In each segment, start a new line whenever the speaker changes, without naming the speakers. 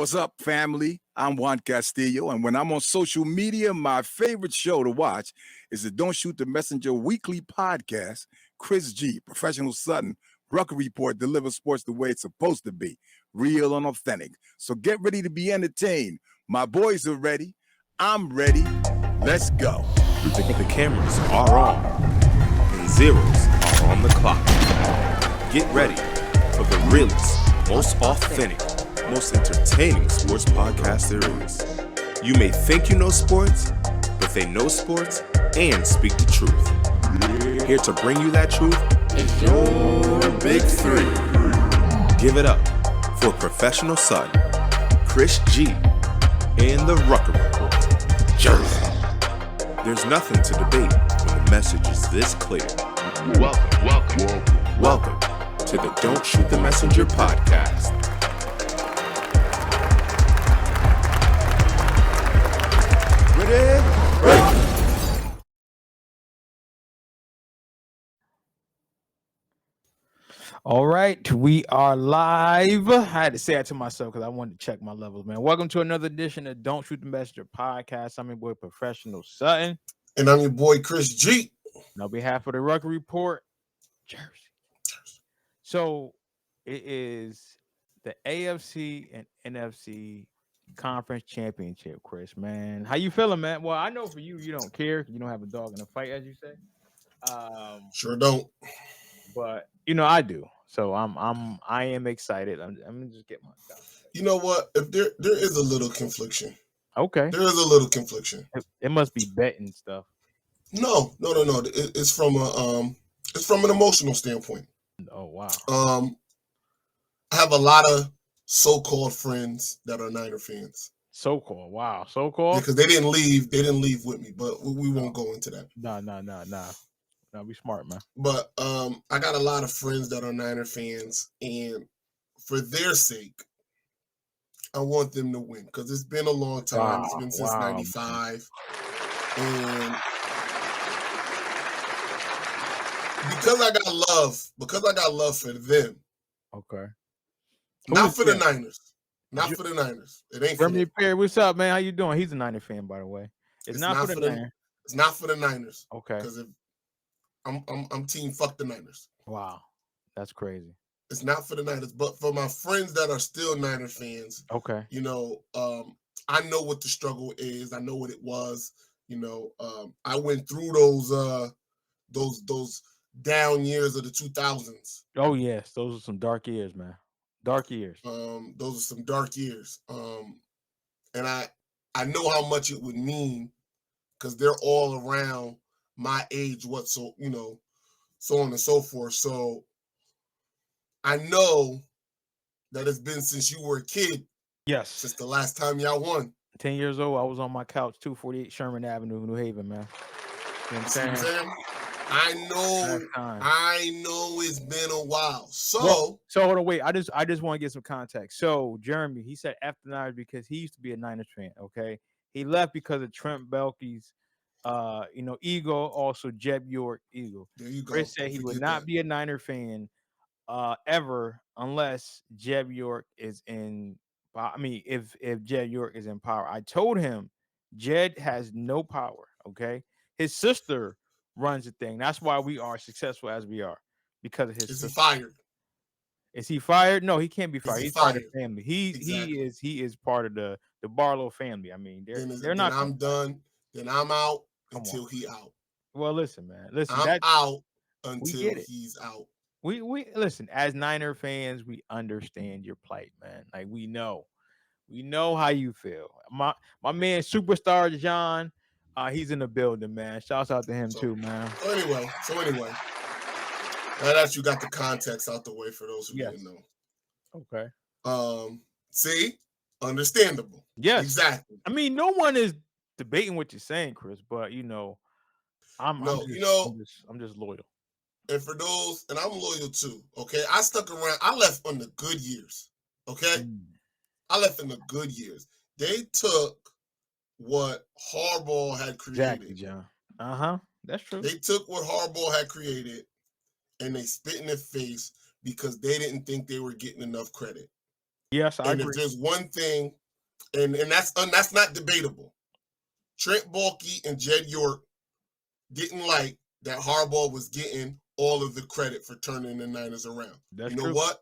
What's up, family? I'm Juan Castillo, and when I'm on social media, my favorite show to watch is the Don't Shoot the Messenger weekly podcast. Chris G, Professional Sutton, Rucker Report delivers sports the way it's supposed to be, real and authentic. So get ready to be entertained. My boys are ready. I'm ready. Let's go.
The cameras are on, and zeros are on the clock. Get ready for the realest, most authentic, most entertaining sports podcast there is. You may think you know sports, but they know sports and speak the truth. Here to bring you that truth is your Big Three. Give it up for Professional Sutton, Chris G, and the Rucker Report, Jersey. There's nothing to debate when the message is this clear. Welcome to the Don't Shoot the Messenger podcast.
All right, we are live. I had to say that to myself because I wanted to check my levels, man. Welcome to another edition of Don't Shoot the Messenger podcast. I'm your boy, Professional Sutton.
And I'm your boy, Chris G.
And on behalf of the Rucker Report, Jersey. So it is the AFC and NFC Conference Championship, Chris, man. How you feeling, man? Well, I know for you, you don't care. You don't have a dog in the fight, as you say.
Sure don't.
But you know, I do. So I am excited. I'm gonna just get my stuff.
You know what? If there is a little confliction.
Okay.
There is a little confliction.
It must be betting stuff.
No. It's from an emotional standpoint.
Oh wow.
I have a lot of so-called friends that are Niner fans.
So-called. Wow. So-called.
Because they didn't leave with me, but we won't go into that.
No. No, be smart, man.
But I got a lot of friends that are Niner fans, and for their sake, I want them to win because it's been a long time.
Wow,
It's been since '95, and because I got love for them.
Okay.
Not for the Niners. Not for the Niners. It ain't for
Jeremy
them.
Perry, what's up, man? How you doing? He's a Niner fan, by the way. It's not for the Niners.
It's not for the Niners.
Okay.
Because if I'm team fuck the Niners.
Wow. That's crazy.
It's not for the Niners, but for my friends that are still Niner fans.
Okay.
You know, I know what the struggle is. I know what it was. You know, I went through those down years of the 2000s.
Oh yes, those are some dark years, man. Dark years.
Those are some dark years. And I know how much it would mean because they're all around my age, so on and so forth. So I know that it's been since you were a kid.
Yes.
Since the last time y'all won.
10 years old, I was on my couch, 248 Sherman Avenue, New Haven, man. You know what I'm saying?
I know it's been a while. So
hold on, wait. I just want to get some context. So Jeremy, he said after Niners because he used to be a Niners fan. Okay, he left because of Trent Baalke's, ego. Also, Jeb York ego.
There you go.
Chris said he would not be a Niner fan, ever unless Jeb York is in. If Jed York is in power, I told him Jed has no power. Okay, his sister runs the thing. That's why we are successful as we are because of his.
Is
sister.
He fired?
Is he fired? No, he can't be fired. He's part of the family.
Exactly.
He is part of the Barlow family. I mean, they're not.
I'm done. Then I'm out until he out.
Well, listen, man. Listen,
I'm out until he's out.
We listen, as Niner fans, we understand your plight, man. Like we know how you feel. My man, superstar John, he's in the building, man. Shouts out to him too, man.
So anyway, now that you got the context out the way for those who didn't know.
Okay.
See, understandable.
Yes,
exactly.
I mean, no one is debating what you're saying, Chris, but I'm just loyal.
And for those, and I'm loyal too, okay? I stuck around. I left on the good years, okay? I left in the good years. They took what Harbaugh had created.
Exactly, John. That's true.
They took what Harbaugh had created, and they spit in their face because they didn't think they were getting enough credit.
Yes, I
And
agree.
if there's one thing, and that's not debatable, Trent Baalke and Jed York didn't like that Harbaugh was getting all of the credit for turning the Niners around.
That's
you know
true.
what?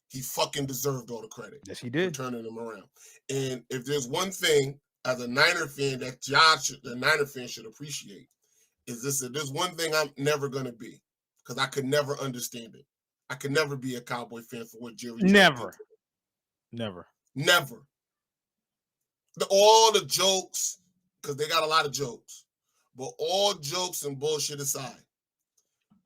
He fucking deserved all the credit.
Yes, he
for
did.
turning them around. And if there's one thing as a Niner fan that the Niner fan should appreciate, is this: there's one thing I'm never gonna be, because I could never understand it. I could never be a Cowboy fan for what Jerry Jones
Never.
did.
Never.
All the jokes, because they got a lot of jokes, but all jokes and bullshit aside,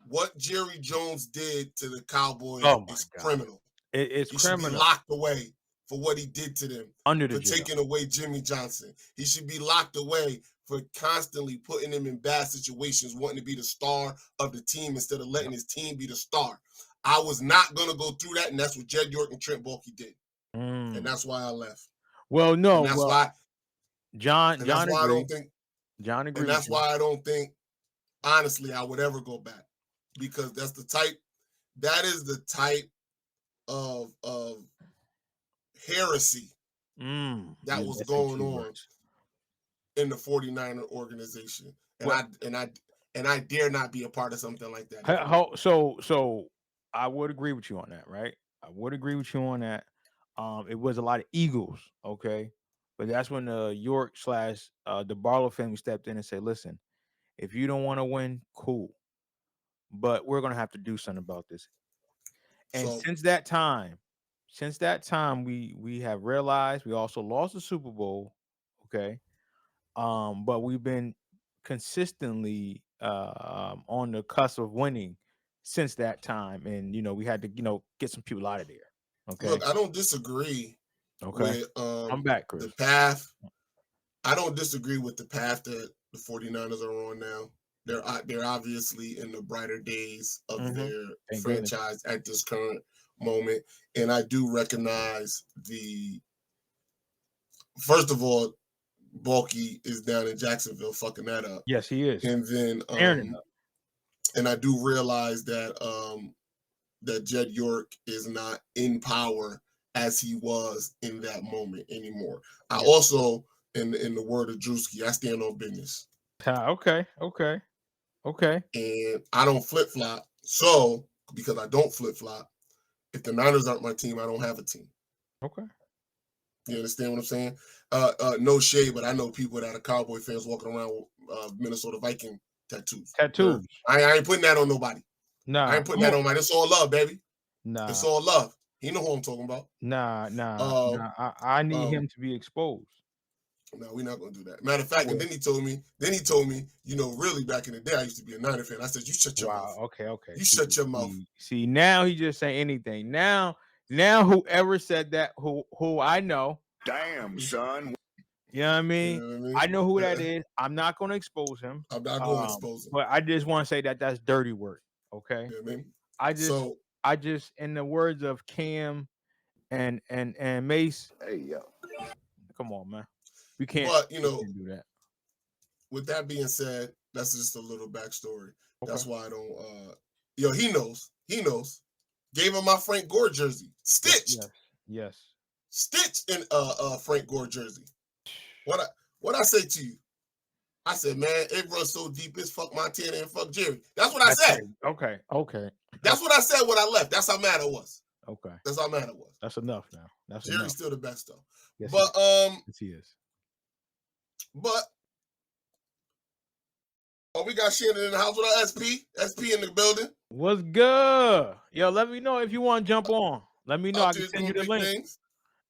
what Jerry Jones did to the Cowboys is criminal.
It's
he
criminal.
should be locked away for what he did to them,
under the
for
jail.
taking away Jimmy Johnson. He should be locked away for constantly putting him in bad situations, wanting to be the star of the team instead of letting his team be the star. I was not going to go through that, and that's what Jed York and Trent Baalke did. And that's why I left.
Well, no.
And that's why
John
agreed.
I don't
And that's why I don't think, honestly, I would ever go back. Because that is the type of heresy that was going on in the 49er organization. And I dare not be a part of something like that.
So I would agree with you on that, right? I would agree with you on that. It was a lot of egos, okay? But that's when the York / the Barlow family stepped in and said, listen, if you don't want to win, cool. But we're gonna have to do something about this. And since that time, we have realized we also lost the Super Bowl, okay? But we've been consistently on the cusp of winning since that time, and we had to get some people out of there. Okay.
Look, I don't disagree with
I'm back, Chris.
the path. I don't disagree with the path that the 49ers are on now. They're obviously in the brighter days of their franchise at this current moment. And I do recognize first of all, Baalke is down in Jacksonville fucking that up.
Yes, he is.
And then and I do realize that that Jed York is not in power as he was in that moment anymore. I also, in the word of Drewski, I stand on business.
Okay.
And I don't flip-flop. So, because I don't flip-flop, if the Niners aren't my team, I don't have a team.
Okay.
You understand what I'm saying? No shade, but I know people that are Cowboy fans walking around with Minnesota Viking tattoos. I ain't putting that on nobody.
Nah.
I ain't putting that on nobody. It's all love, baby.
Nah.
It's all love. You know who I'm talking about.
Nah. I need him to be exposed.
No, we're not gonna do that. Matter of fact, and then he told me, really back in the day, I used to be a Niner fan. I said, you shut your mouth.
Okay.
You shut your mouth.
See, now he just say anything. Now whoever said that, who I know.
Damn, son.
You know what I mean? I know who that is. I'm not gonna expose him.
I'm not gonna expose him.
But I just want to say that's dirty work. Okay.
You know what I mean?
I just, in the words of Cam and Mace,
hey yo,
come on, man. We can't.
But
we can't do that.
With that being said, that's just a little backstory. Okay. That's why I don't. He knows. Gave him my Frank Gore jersey, stitched.
Yes.
Stitched in Frank Gore jersey. What I say to you? I said, man, it runs so deep, it's fuck Montana and fuck Jerry. That's what I said.
Okay.
That's what I said when I left. That's how mad I was.
Okay.
That's how mad I was.
That's enough now.
Jerry's still the best though.
Yes,
but
yes, he is.
But we got Shannon in the house with our SP. SP in the building.
What's good? Yo, let me know if you want to jump on. Let me know. I can send you the link. Things.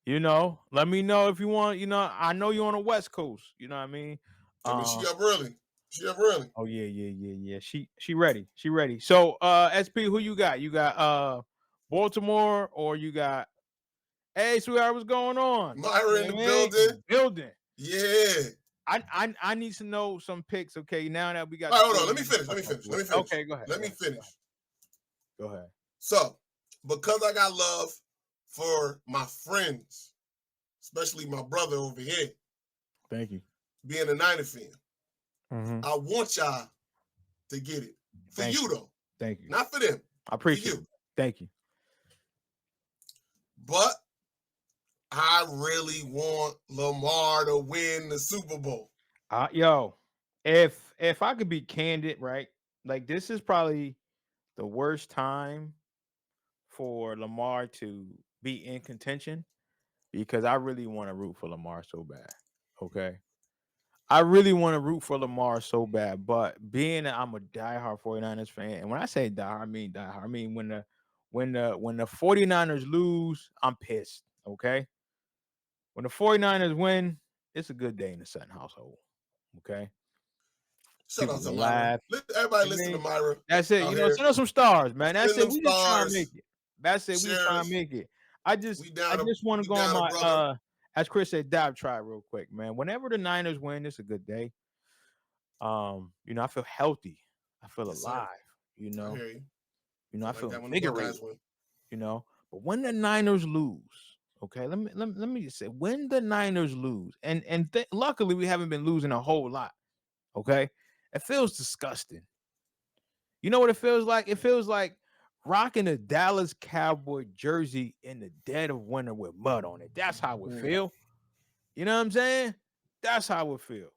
Let me know if you want. I know you're on the West Coast. You know what I mean?
She up early.
Oh yeah. She ready. So SP, who you got? You got Baltimore, or you got? Hey, sweetheart, what's going on?
Myra in the
building.
Yeah.
I need to know some picks. Okay, now that we got.
All right, hold on. Let me finish.
Okay, go ahead.
Let me finish.
Go ahead.
So, because I got love for my friends, especially my brother over here.
Thank you.
Being a Niner fan, I want y'all to get it. For you, though.
Thank you.
Not for them.
I appreciate it. Thank you.
But I really want Lamar to win the Super Bowl.
Yo, if I could be candid, right? Like this is probably the worst time for Lamar to be in contention because I really want to root for Lamar so bad. Okay. I really want to root for Lamar so bad, but being that I'm a diehard 49ers fan, and when I say diehard, I mean diehard. I mean when the 49ers lose, I'm pissed. Okay. When the 49ers win, it's a good day in the Sutton household. Okay.
Shout
People
out to
will
Myra.
laugh.
Everybody
I
listen to
mean,
Myra
that's it.
out
You know,
here.
send us some stars, man. That's
Send
it.
them
We just trying to make
stars.
it. That's it. We just trying to
Shares.
make it. I just
We
I
down
just want to
we
go on
down a
my
brother.
as Chris said, dive try real quick, man. Whenever the Niners win, it's a good day. I feel healthy. I feel
Yes,
alive,
sir.
you
I
know.
hear you.
I
Like
feel
that when the
invigorated,
Buckeyes win.
you know. But when the Niners lose, okay, let me just say when the Niners lose, and luckily we haven't been losing a whole lot, okay? It feels disgusting. You know what it feels like? It feels like rocking a Dallas Cowboy jersey in the dead of winter with mud on it. That's how it feel. You know what I'm saying? That's how it feel.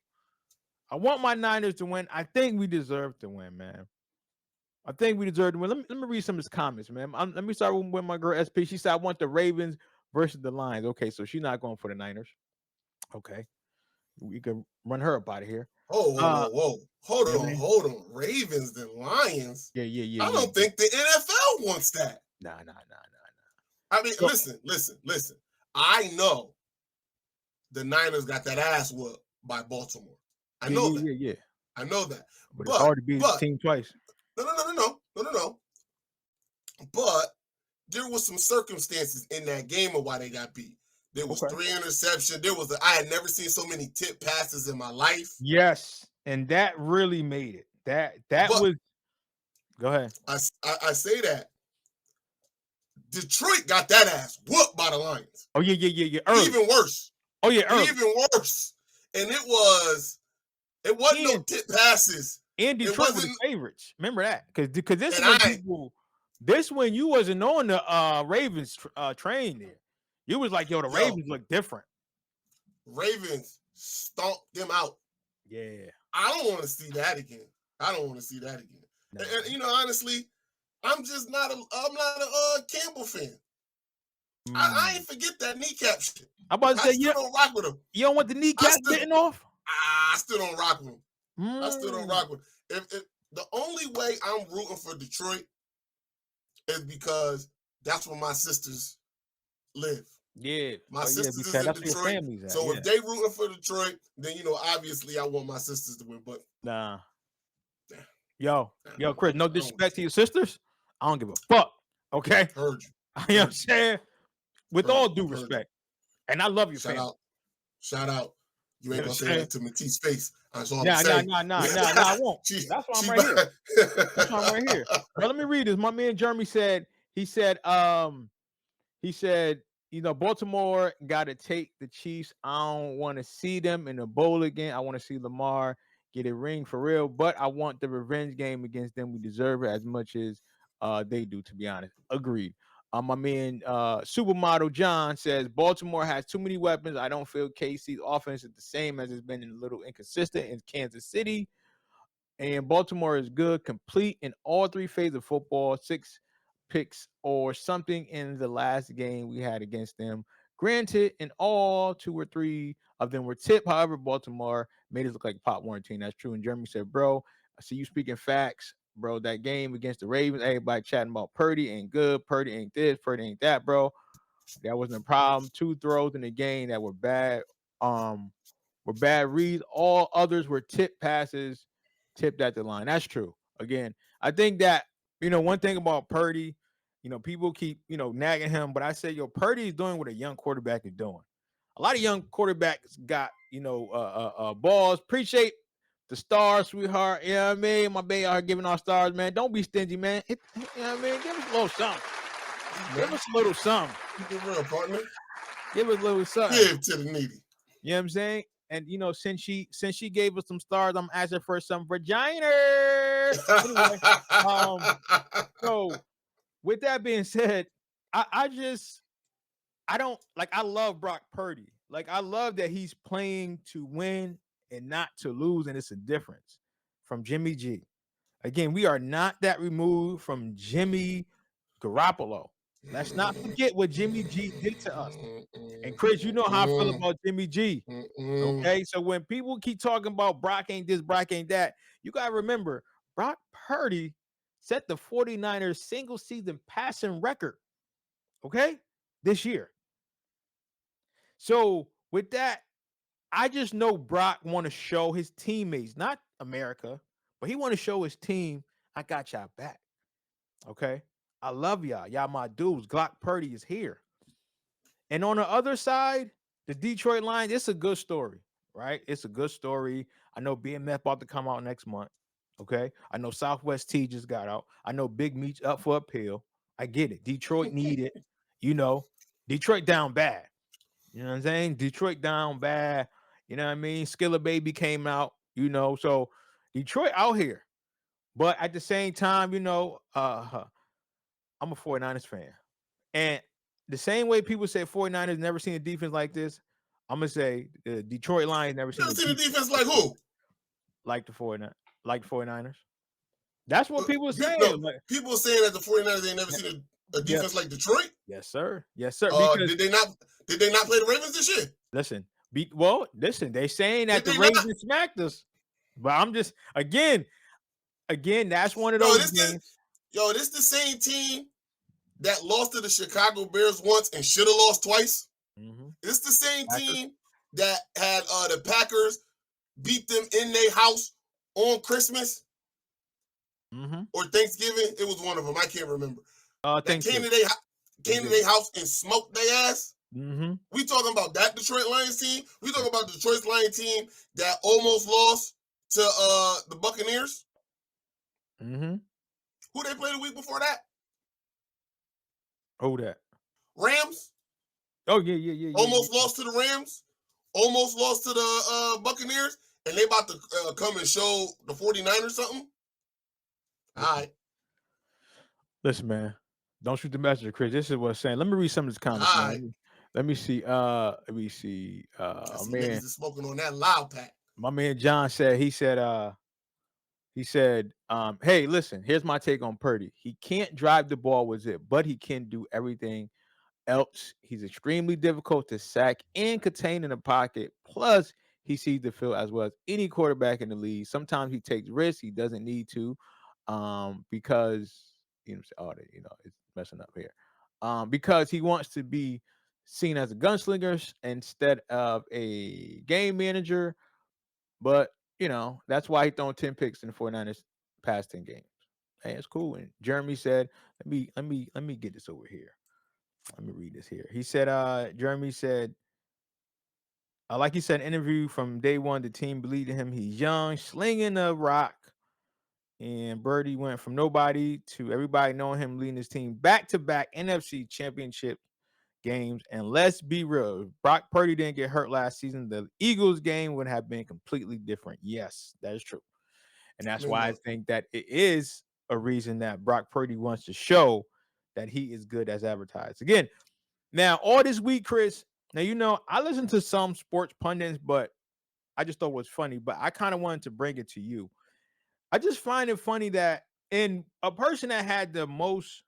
I want my Niners to win. I think we deserve to win, man. I think we deserve to win. Let me read some of his comments, man. Let me start with my girl SP. She said, I want the Ravens versus the Lions. Okay, so she's not going for the Niners. Okay. We can run her up out of here.
Oh, whoa. Hold
You know what I mean?
on. Ravens and Lions.
Yeah.
I don't think the NFL wants that.
Nah.
I mean,
So,
listen. I know the Niners got that ass whooped by Baltimore. I know that.
Yeah.
I know that.
But it's hard to beat the team twice.
No. But there was some circumstances in that game of why they got beat. There was 3 interceptions. I had never seen so many tip passes in my life.
Yes, and that really made it. That was. Go ahead.
I say that Detroit got that ass whooped by the Lions.
Oh yeah. Early.
Even worse.
Oh yeah, early.
Even worse. And it wasn't no tip passes.
And Detroit were the favorites. Remember that? Because this when you wasn't on the Ravens train there. You was like, yo, the Ravens look different.
Ravens stomped them out.
Yeah.
I don't want to see that again. No. And honestly, I'm not a Campbell fan. I ain't forget that kneecap shit.
I'm about to say,
you don't rock with him.
You don't want the kneecap getting off?
I still don't rock with him. I still don't rock with him. If the only way I'm rooting for Detroit is because that's where my sisters live.
Yeah.
My sisters is in Detroit. So if they rooting for Detroit, then obviously I want my sisters to win. But
nah. Yo, Chris, no disrespect to your sisters. I don't give a fuck. Okay.
Heard you.
You know what I'm saying? With all due respect. And I love your family.
Shout out. You ain't gonna say that to Matisse' face. That's all
Nah,
I'm saying.
I won't. That's why I'm right here. That's why I'm right here. Now, let me read this. My man Jeremy said, Baltimore got to take the Chiefs. I don't want to see them in the bowl again. I want to see Lamar get a ring for real, but I want the revenge game against them. We deserve it as much as they do, to be honest. Agreed. My man Supermodel John says Baltimore has too many weapons. I don't feel KC's offense is the same as it's been a little inconsistent in Kansas City. And Baltimore is good, complete in all 3 phases of football, 6 picks or something in the last game we had against them. Granted, in all 2 or 3 of them were tipped. However, Baltimore made us look like a pop warning team. That's true. And Jeremy said, bro, I see you speaking facts. Bro, that game against the Ravens, everybody chatting about Purdy ain't good. Purdy ain't this. Purdy ain't that, bro. That wasn't a problem. 2 throws in the game that were bad. Were bad reads. All others were tip passes, tipped at the line. That's true. Again, I think that, one thing about Purdy, people keep, nagging him, but I say, Purdy is doing what a young quarterback is doing. A lot of young quarterbacks got, balls. Appreciate the stars, sweetheart. You know what I mean? My baby are giving our stars, man. Don't be stingy, man. You know what I mean? Give us a little something. Give us a little something.
Keep it real, partner.
Give us a little something.
Give to the needy.
You know what I'm saying? And since she gave us some stars, I'm asking for some vagina. Anyway, so with that being said, I just I love Brock Purdy. Like I love that he's playing to win and not to lose, and it's a difference from Jimmy G. Again, we are not that removed from Jimmy Garoppolo. Let's not forget what Jimmy G did to us. And Chris, you know how I feel about Jimmy G. Okay, so when people keep talking about Brock ain't this, Brock ain't that, you got to remember Brock Purdy set the 49ers single season passing record, okay, this year. So with that, I just know Brock want to show his teammates, not America, but he want to show his team, I got y'all back. Okay, I love y'all. Y'all my dudes. Glock Purdy is here. And on the other side, the Detroit Lions, it's a good story, right? It's a good story. I know BMF about to come out next month. Okay. I know Southwest T just got out. I know Big Meach up for appeal. I get it. Detroit need it. You know, Detroit down bad. You know what I'm saying? Detroit down bad. You know what I mean? Skilla Baby came out, you know. So Detroit out here. But at the same time, you know, I'm a 49ers fan. And the same way people say 49ers never seen a defense like this, I'm gonna say the Detroit Lions never seen
Never
a
seen a defense like who?
like the 49ers. That's what people say.
No,
Like,
people are saying that the 49ers ain't never seen a defense like Detroit.
yes, sir. Yes, sir.
Because did they not play the Ravens this year?
Listen, they saying that
Did
the
they not?
Ravens smacked us. But I'm just again, that's one of those games.
This the same team that lost to the Chicago Bears once and should have lost twice.
Mm-hmm.
It's the same team that had the Packers beat them in their house on Christmas or Thanksgiving. It was one of them. I can't remember. That came to their house and smoked their ass.
Mm-hmm.
We talking about that Detroit Lions team. We talking about the Detroit Lions team that almost lost to the Buccaneers.
Mm-hmm.
Who they played the week before that?
Who that?
Rams.
Oh yeah.
Almost lost to the Rams. Almost lost to the Buccaneers. And they about to come and show the 49ers something. All right.
Listen, man. Don't shoot the messenger, Chris. This is what I'm saying. Let me read some of this comments, man.
Right.
Let me see.
I see niggas is smoking on that loud pack.
My man John said, he said, hey, listen, here's my take on Purdy. He can't drive the ball with it, but he can do everything else. He's extremely difficult to sack and contain in the pocket. Plus, he sees the field as well as any quarterback in the league. Sometimes he takes risks he doesn't need to, because it's messing up here. Because he wants to be seen as a gunslinger instead of a game manager. But that's why he thrown 10 picks in the 49ers past 10 games. Hey, it's cool. And Jeremy said, let me get this over here. Let me read this here. He said, Jeremy said, like he said, interview from day one, the team believed in him. He's young, slinging a rock. And Birdie went from nobody to everybody knowing him, leading his team back-to-back NFC Championship games. And let's be real, if Brock Purdy didn't get hurt last season, the Eagles game would have been completely different. Yes, that is true. And that's why I think that it is a reason that Brock Purdy wants to show that he is good as advertised. Again, now all this week, Chris, now, I listen to some sports pundits, but I just thought it was funny, but I kind of wanted to bring it to you. I just find it funny that in a person that had the most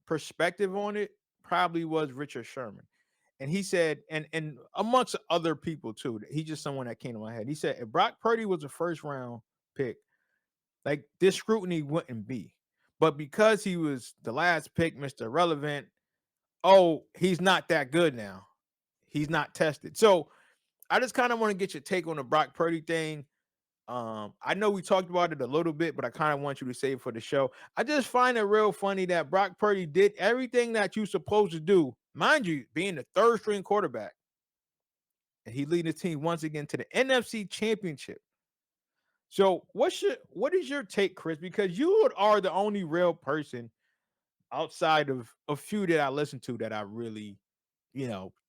perspective on it probably was Richard Sherman. And he said, and amongst other people too, he's just someone that came to my head. He said, if Brock Purdy was a first round pick, like this scrutiny wouldn't be. But because he was the last pick, Mr. Irrelevant, he's not that good now. He's not tested. So I just kind of want to get your take on the Brock Purdy thing. I know we talked about it a little bit, but I kind of want you to say it for the show. I just find it real funny that Brock Purdy did everything that you're supposed to do, mind you, being the third string quarterback. And he leading the team once again to the NFC Championship. So what is your take, Chris? Because you are the only real person outside of a few that I listen to that I really,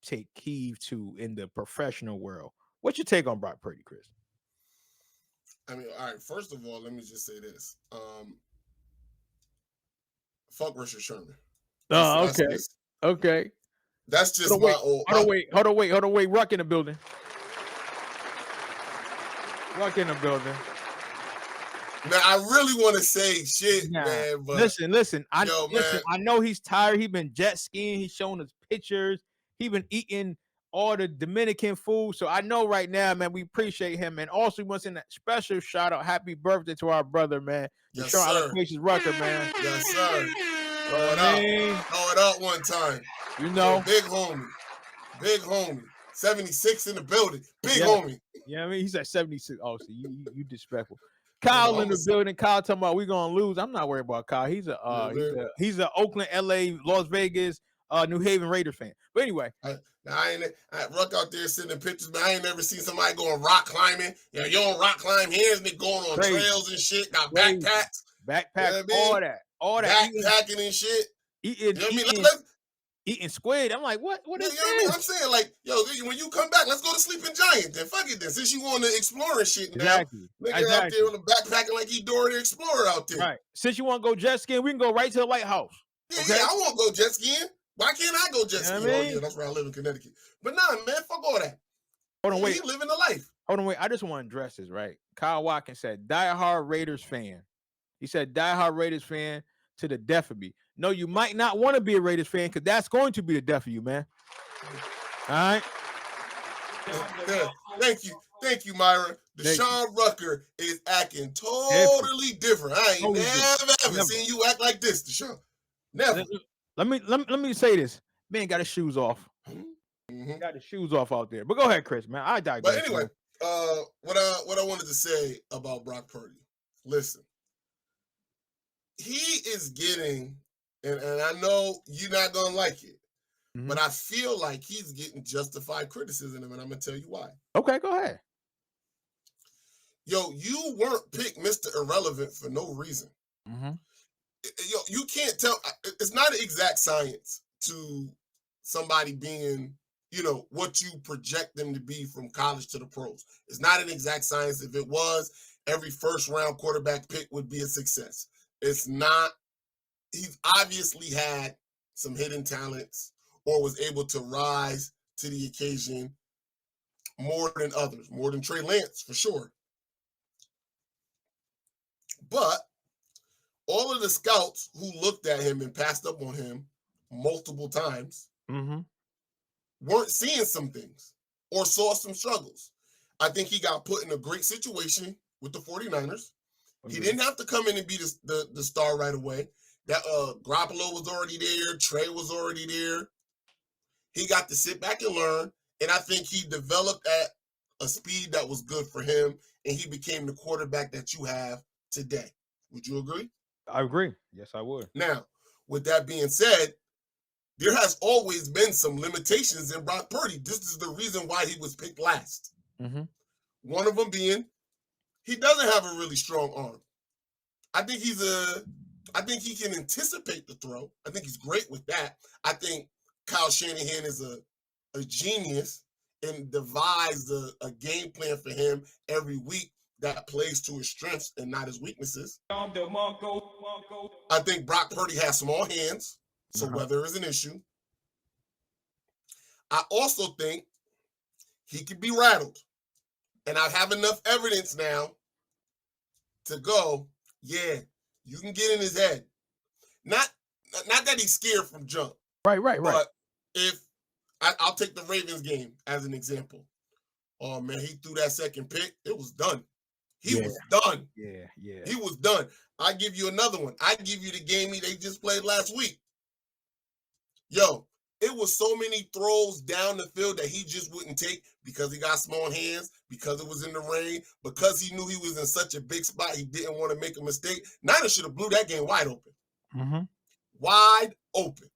take heed to in the professional world. What's your take on Brock Purdy, Chris?
I mean, all right, first of all, let me just say this. Fuck Richard Sherman.
Okay.
That's just
Hold on,
my
wait.
old.
Hold on, wait. Ruck in the building. Ruck in the building.
Now I really want to say shit,
Nah.
man. But
Listen.
yo, man.
I know he's tired. He been jet skiing. He's showing us pictures. He been eating all the Dominican food. So I know right now, man, we appreciate him. And also, we want to send a special shout out, happy birthday to our brother, man.
Yes,
Deshaun
sir.
Allocations Rucker, man.
Yes, sir. Throw it up. Throw it up one time.
You know,
big homie. Big homie. 76 in the building. Big
Yeah.
homie.
Yeah, I mean, he's at 76. Oh, so you disrespectful. Kyle in the building. Kyle talking about we gonna lose. I'm not worried about Kyle. He's a Oakland, LA, Las Vegas, New Haven Raiders fan. But anyway,
I Ruck out there sending pictures, man. I ain't never seen somebody going rock climbing. You know, you don't rock climb here, and they going on trails and shit. Got backpacks,
you know all that,
backpacking and shit.
Eating,
you know what I mean?
Eating squid. I'm like, what is
this? What I mean? I'm saying, like, yo, when you come back, let's go to Sleeping Giant. Then fuck it. Then since you want to explore and shit now, nigga out there on the backpacking like he Dora the Explorer out there.
Right. Since you want to go jet skiing, we can go right to the lighthouse.
Yeah, I want to go jet skiing. Why can't I go jet skiing? Oh, yeah, that's where I live in Connecticut. But nah, man, fuck all that.
Hold on, wait.
He living the life.
Hold on, wait. I just want to address this, right? Kyle Watkins said, diehard Raiders fan. He said, diehard Raiders fan to the death of me. No, you might not want to be a Raiders fan because that's going to be the death of you, man. All right?
Yeah. Thank you, Myra. Deshaun Rucker is acting totally different. I ain't never seen you act like this, Deshaun. Never.
Let me say this. Man got his shoes off.
Mm-hmm.
Got his shoes off out there. But go ahead, Chris, man. I digress.
But anyway, what I wanted to say about Brock Purdy. Listen, he is getting, and I know you're not gonna like it, but I feel like he's getting justified criticism, and I'm gonna tell you why.
Okay, go ahead.
Yo, you weren't picked Mr. Irrelevant for no reason. Yo, you can't tell. It's not an exact science to somebody being, you know, what you project them to be from college to the pros. It's not an exact science. If it was, every first round quarterback pick would be a success. It's not. He's obviously had some hidden talents or was able to rise to the occasion more than others, more than Trey Lance for sure. But all of the scouts who looked at him and passed up on him multiple times weren't seeing some things or saw some struggles. I think he got put in a great situation with the 49ers. He didn't have to come in and be the star right away. That Garoppolo was already there. Trey was already there. He got to sit back and learn. And I think he developed at a speed that was good for him. And he became the quarterback that you have today. Would you agree?
I agree. Yes, I would.
Now, with that being said, there has always been some limitations in Brock Purdy. This is the reason why he was picked last. One of them being he doesn't have a really strong arm. I think he can anticipate the throw. I think he's great with that. I think Kyle Shanahan is a genius and devised a game plan for him every week that plays to his strengths and not his weaknesses. I think Brock Purdy has small hands, so weather is an issue. I also think he could be rattled. And I have enough evidence now to go, yeah, you can get in his head. Not that he's scared from jump.
Right.
But if I'll take the Ravens game as an example. Oh man, he threw that second pick. It was done. He was done.
Yeah.
He was done. I give you another one. I give you the game they just played last week. Yo, it was so many throws down the field that he just wouldn't take because he got small hands, because it was in the rain, because he knew he was in such a big spot he didn't want to make a mistake. Niners should have blew that game wide open. Wide open.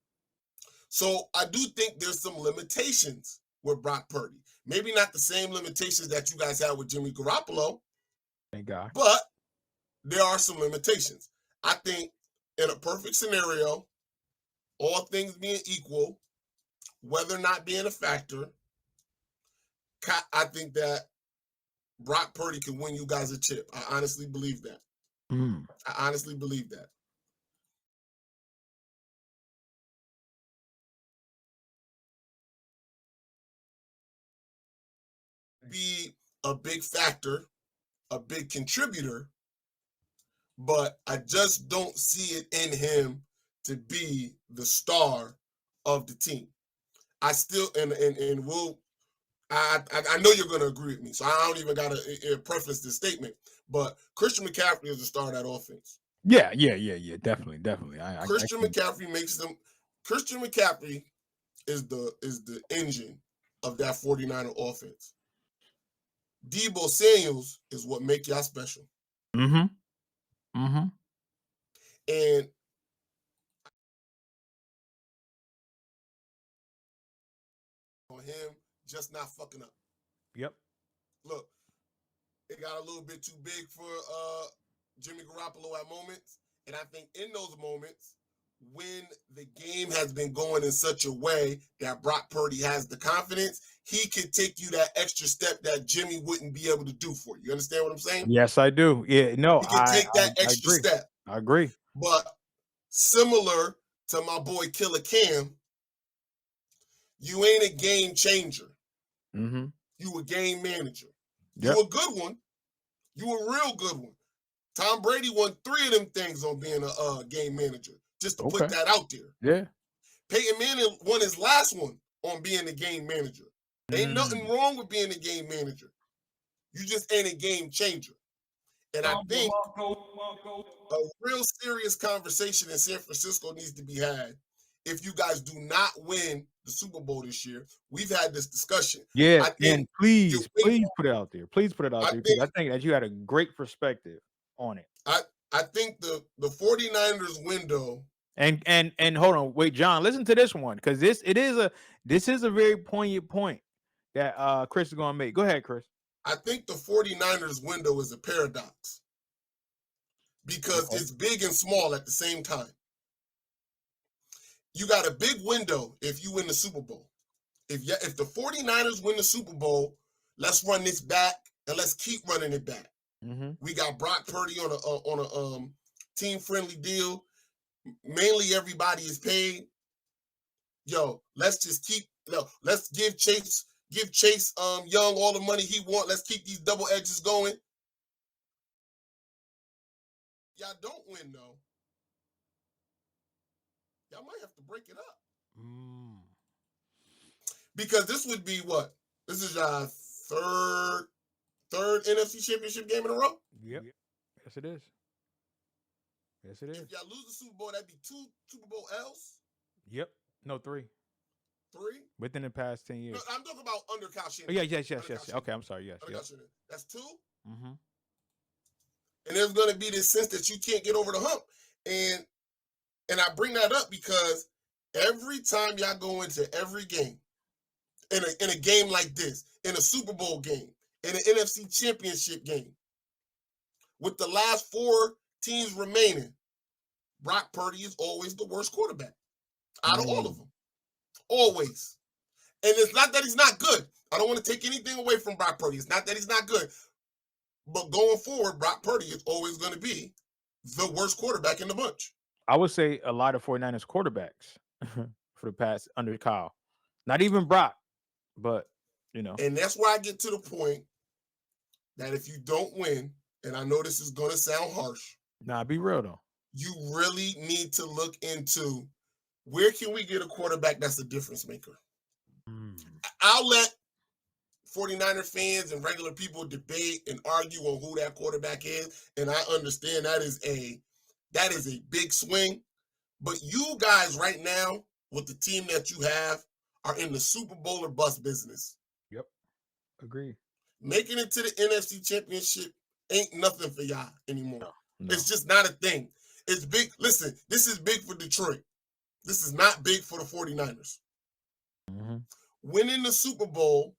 So I do think there's some limitations with Brock Purdy. Maybe not the same limitations that you guys had with Jimmy Garoppolo.
Thank God.
But there are some limitations. I think in a perfect scenario, all things being equal, weather not being a factor, I think that Brock Purdy can win you guys a chip. I honestly believe that. I honestly believe that. be a big factor, a big contributor, but I just don't see it in him to be the star of the team. I still and we'll I know you're going to agree with me, so I don't even got to preface this statement. But Christian McCaffrey is the star of that offense.
Yeah. Definitely.
Christian McCaffrey makes them. Christian McCaffrey is the engine of that 49er offense. Deebo Samuels is what make y'all special.
Mm-hmm.
And on him just not fucking up.
Yep.
Look, it got a little bit too big for Jimmy Garoppolo at moments. And I think in those moments, when the game has been going in such a way that Brock Purdy has the confidence, he can take you that extra step that Jimmy wouldn't be able to do for you. You understand what I'm saying?
Yes, I do. Yeah, no,
he can take that extra
agree.
step.
I agree.
But similar to my boy Killer Cam, you ain't a game changer.
Mm-hmm.
You a game manager.
Yep.
You a good one. You a real good one. Tom Brady won 3 of them things on being a game manager, just to put that out there.
Yeah.
Peyton Manning won his last one on being a game manager. Ain't nothing wrong with being a game manager. You just ain't a game changer. And I think a real serious conversation in San Francisco needs to be had. If you guys do not win the Super Bowl this year, we've had this discussion.
Yeah, and please put it out there. Please put it out there, because I think that you had a great perspective on it.
I think the 49ers window.
And hold on, wait, John, listen to this one, because this is a very poignant point that Chris is gonna make. Go ahead, Chris.
I think the 49ers window is a paradox because it's big and small at the same time. You got a big window if you win the Super Bowl. If the 49ers win the Super Bowl, let's run this back and let's keep running it back.
Mm-hmm.
We got Brock Purdy on a team-friendly deal. Mainly everybody is paid. Let's give Chase Young all the money he wants. Let's keep these double edges going. Y'all don't win though. Y'all might have to break it up. Because this would be what? This is our third NFC Championship game in a row?
Yep. Yes, it is. Yes, it is.
If y'all lose the Super Bowl, that'd be 2 Super Bowl L's?
Yep. No, 3.
3?
Within the past 10 years.
No, I'm talking about under Kyle Shanahan.
Oh, yes. Okay, I'm sorry. Yes.
That's 2?
Mm-hmm.
And there's going to be this sense that you can't get over the hump. And I bring that up because every time y'all go into every game, in a game like this, in a Super Bowl game, in an NFC Championship game, with the last 4 teams remaining, Brock Purdy is always the worst quarterback out of all of them. Always. And it's not that he's not good. I don't want to take anything away from Brock Purdy. It's not that he's not good. But going forward, Brock Purdy is always going to be the worst quarterback in the bunch.
I would say a lot of 49ers quarterbacks for the past under Kyle. Not even Brock, but,
And that's where I get to the point that if you don't win, and I know this is going to sound harsh.
Nah, be real, though.
You really need to look into where can we get a quarterback that's a difference maker. I'll let 49er fans and regular people debate and argue on who that quarterback is, and I understand that is a big swing. But you guys right now, with the team that you have, are in the Super Bowl or bust business.
Yep. Agree.
Making it to the NFC Championship ain't nothing for y'all anymore.
No.
It's just not a thing. It's big. Listen, this is big for Detroit. This is not big for the 49ers.
Mm-hmm.
Winning the Super Bowl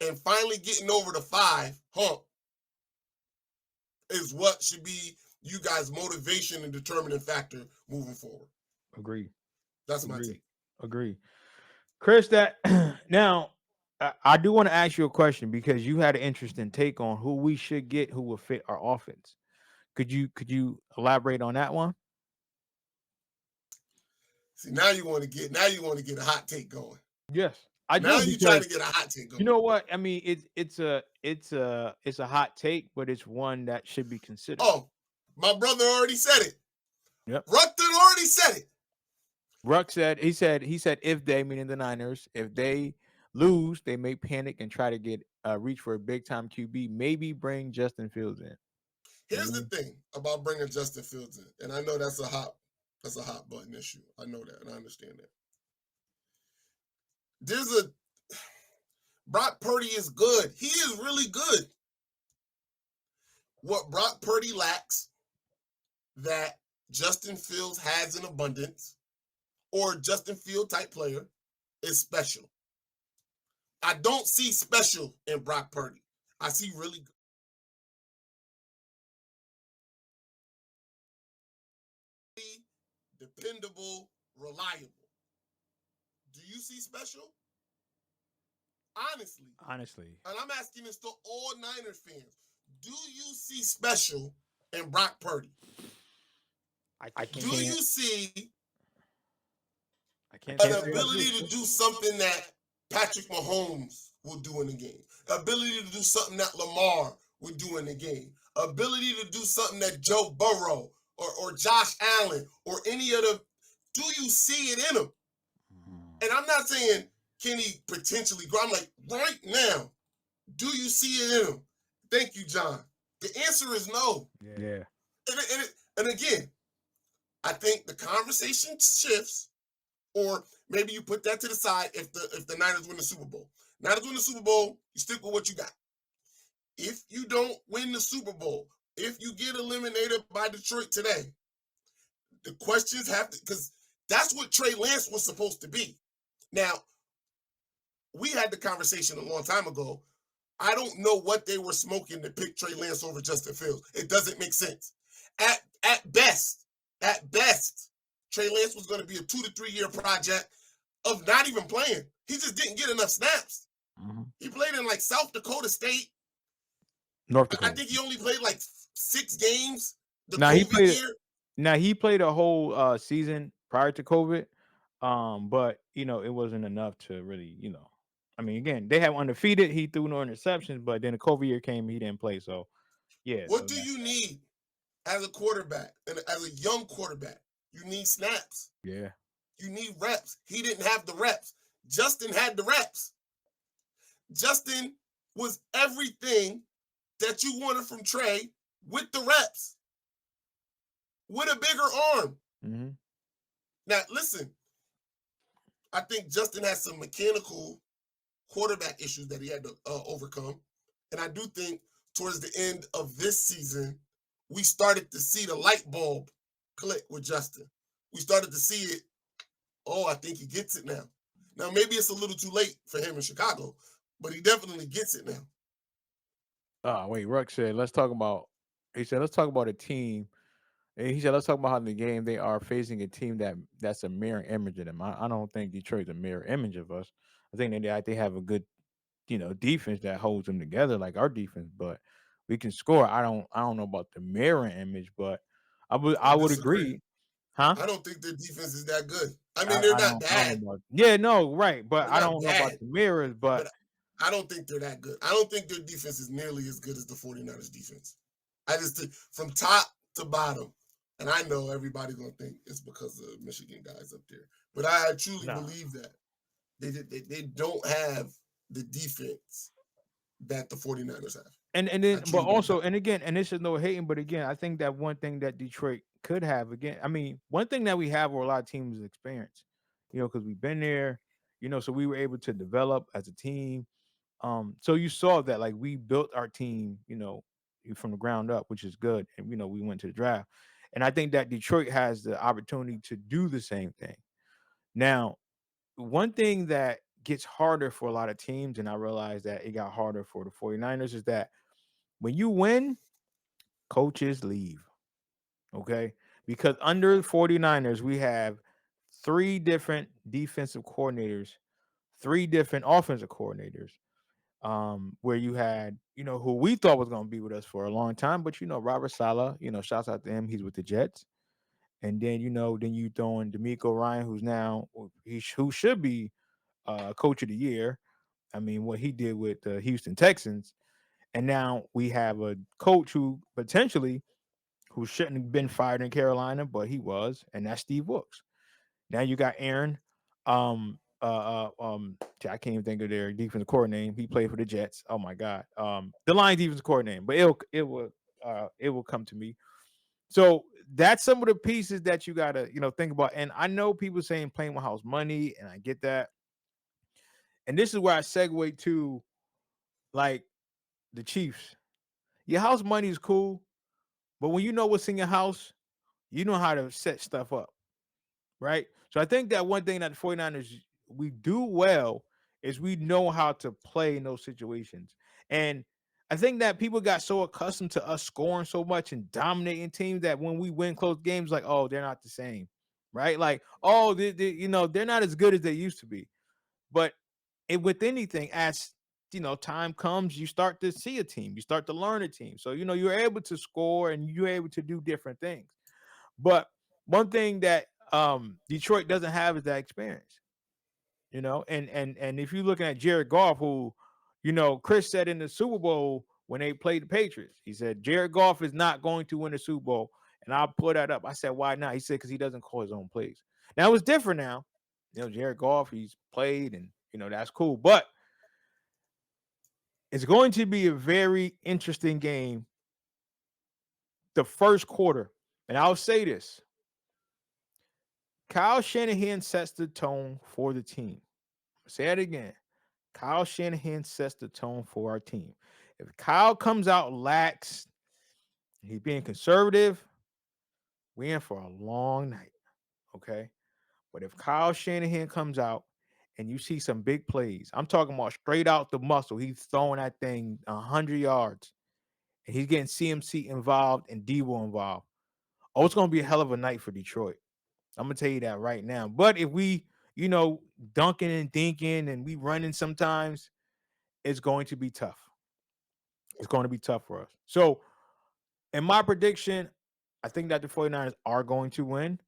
and finally getting over the 5 hump is what should be you guys' motivation and determining factor moving forward.
Agree.
That's my take.
Agree. Chris, that now I do want to ask you a question, because you had an interesting take on who we should get who will fit our offense. Could you elaborate on that one?
See, now you want to get a hot take going.
Yes. I
Now
do
you trying
because
to get a hot take
you
going.
know what? I mean, it's a hot take, but it's one that should be considered.
Oh, my brother already said it.
Yep.
Ruckton already said it.
Ruck said if they, meaning the Niners, if they lose, they may panic and try to get reach for a big time QB. Maybe bring Justin Fields in.
Here's the thing about bringing Justin Fields in, and I know that's a hot button issue. I know that, and I understand that. Brock Purdy is good. He is really good. What Brock Purdy lacks that Justin Fields has in abundance, or Justin Field type player, is special. I don't see special in Brock Purdy. I see really good. Dependable, reliable. Do you see special? Honestly. And I'm asking this to all Niners fans. Do you see special in Brock Purdy? Do you see an ability to do something that Patrick Mahomes will do in the game? Ability to do something that Lamar would do in the game? Ability to do something that Joe Burrow or Josh Allen or any other, do you see it in him? And I'm not saying can he potentially grow? I'm like, right now, do you see it in him? Thank you, John. The answer is no.
Yeah.
And again, I think the conversation shifts, or maybe you put that to the side if the Niners win the Super Bowl. Niners win the Super Bowl, you stick with what you got. If you don't win the Super Bowl, if you get eliminated by Detroit today, the questions have to, because that's what Trey Lance was supposed to be. Now, we had the conversation a long time ago. I don't know what they were smoking to pick Trey Lance over Justin Fields. It doesn't make sense. At best, Trey Lance was going to be a 2 to 3 year project of not even playing. He just didn't get enough snaps. Mm-hmm. He played in like South Dakota State.
North Dakota.
I think he only played like 6 games.
He played a whole season prior to COVID. But it wasn't enough to really, I mean, again, they have undefeated. He threw no interceptions, but then the COVID year came, he didn't play. So, yeah.
What do you need as a quarterback and as a young quarterback? You need snaps.
Yeah.
You need reps. He didn't have the reps. Justin had the reps. Justin was everything that you wanted from Trey with the reps, with a bigger arm. Mm-hmm. Now, listen, I think Justin has some mechanical quarterback issues that he had to overcome. And I do think towards the end of this season, we started to see the light bulb click with Justin. We started to see it. Oh, I think he gets it now. Now, maybe it's a little too late for him in Chicago, but he definitely gets it now.
Oh, wait, Ruck said, let's talk about a team. And he said, let's talk about how in the game they are facing a team that's a mirror image of them. I don't think Detroit's a mirror image of us. I think they have a good, defense that holds them together like our defense, but we can score. I don't know about the mirror image, but I would agree. Huh?
I don't think their defense is that good. I mean, they're not bad.
Right. But I don't know about the mirrors, but
I don't think they're that good. I don't think their defense is nearly as good as the 49ers defense. I just think from top to bottom, and I know everybody's going to think it's because of Michigan guys up there, but I truly believe that they don't have the defense that the 49ers have.
And then, but also, and again, and this is no hating, but again, I think that one thing that Detroit could have, again, I mean, one thing that we have where a lot of teams is experience, because we've been there, so we were able to develop as a team. So you saw that, like, we built our team, from the ground up, which is good. And, we went to the draft. And I think that Detroit has the opportunity to do the same thing. Now, one thing that gets harder for a lot of teams, and I realized that it got harder for the 49ers, is that when you win, coaches leave. Okay? Because under the 49ers, we have 3 different defensive coordinators, 3 different offensive coordinators. Where you had, who we thought was going to be with us for a long time, but Robert Saleh, shouts out to him, he's with the Jets. And then, then you throw in D'Amico Ryan, who should be coach of the year. I mean, what he did with the Houston Texans, and now we have a coach who shouldn't have been fired in Carolina, but he was, and that's Steve Wilkes. Now you got Aaron. I can't even think of their defensive coordinator. He played for the Jets. Oh my God. The Lions defensive coordinator, but it will come to me. So that's some of the pieces that you gotta think about. And I know people saying playing with house money, and I get that. And this is where I segue to like the Chiefs. Your house money is cool, but when you know what's in your house, you know how to set stuff up. Right. So I think that one thing that the 49ers we do well is we know how to play in those situations. And I think that people got so accustomed to us scoring so much and dominating teams that when we win close games, like, oh, they're not the same. Right. Like, oh, they're not as good as they used to be. But with anything, as time comes, you start to see a team, you start to learn a team. So, you're able to score and you're able to do different things. But one thing that Detroit doesn't have is that experience, and if you're looking at Jared Goff, who, Chris said in the Super Bowl when they played the Patriots, he said Jared Goff is not going to win the Super Bowl, and I'll put that up. I said, why not? He said because he doesn't call his own plays. Now it's different now, Jared Goff, he's played, and that's cool, but it's going to be a very interesting game. The first quarter, and I'll say this. Kyle Shanahan sets the tone for the team. Say it again. Kyle Shanahan sets the tone for our team. If Kyle comes out lax, he's being conservative, we're in for a long night. Okay. But if Kyle Shanahan comes out and you see some big plays, I'm talking about straight out the muscle, he's throwing that thing 100 yards and he's getting CMC involved and Debo involved. Oh, it's going to be a hell of a night for Detroit. I'm going to tell you that right now. But if we, dunking and dinking and we running sometimes, it's going to be tough. It's going to be tough for us. So, in my prediction, I think that the 49ers are going to win.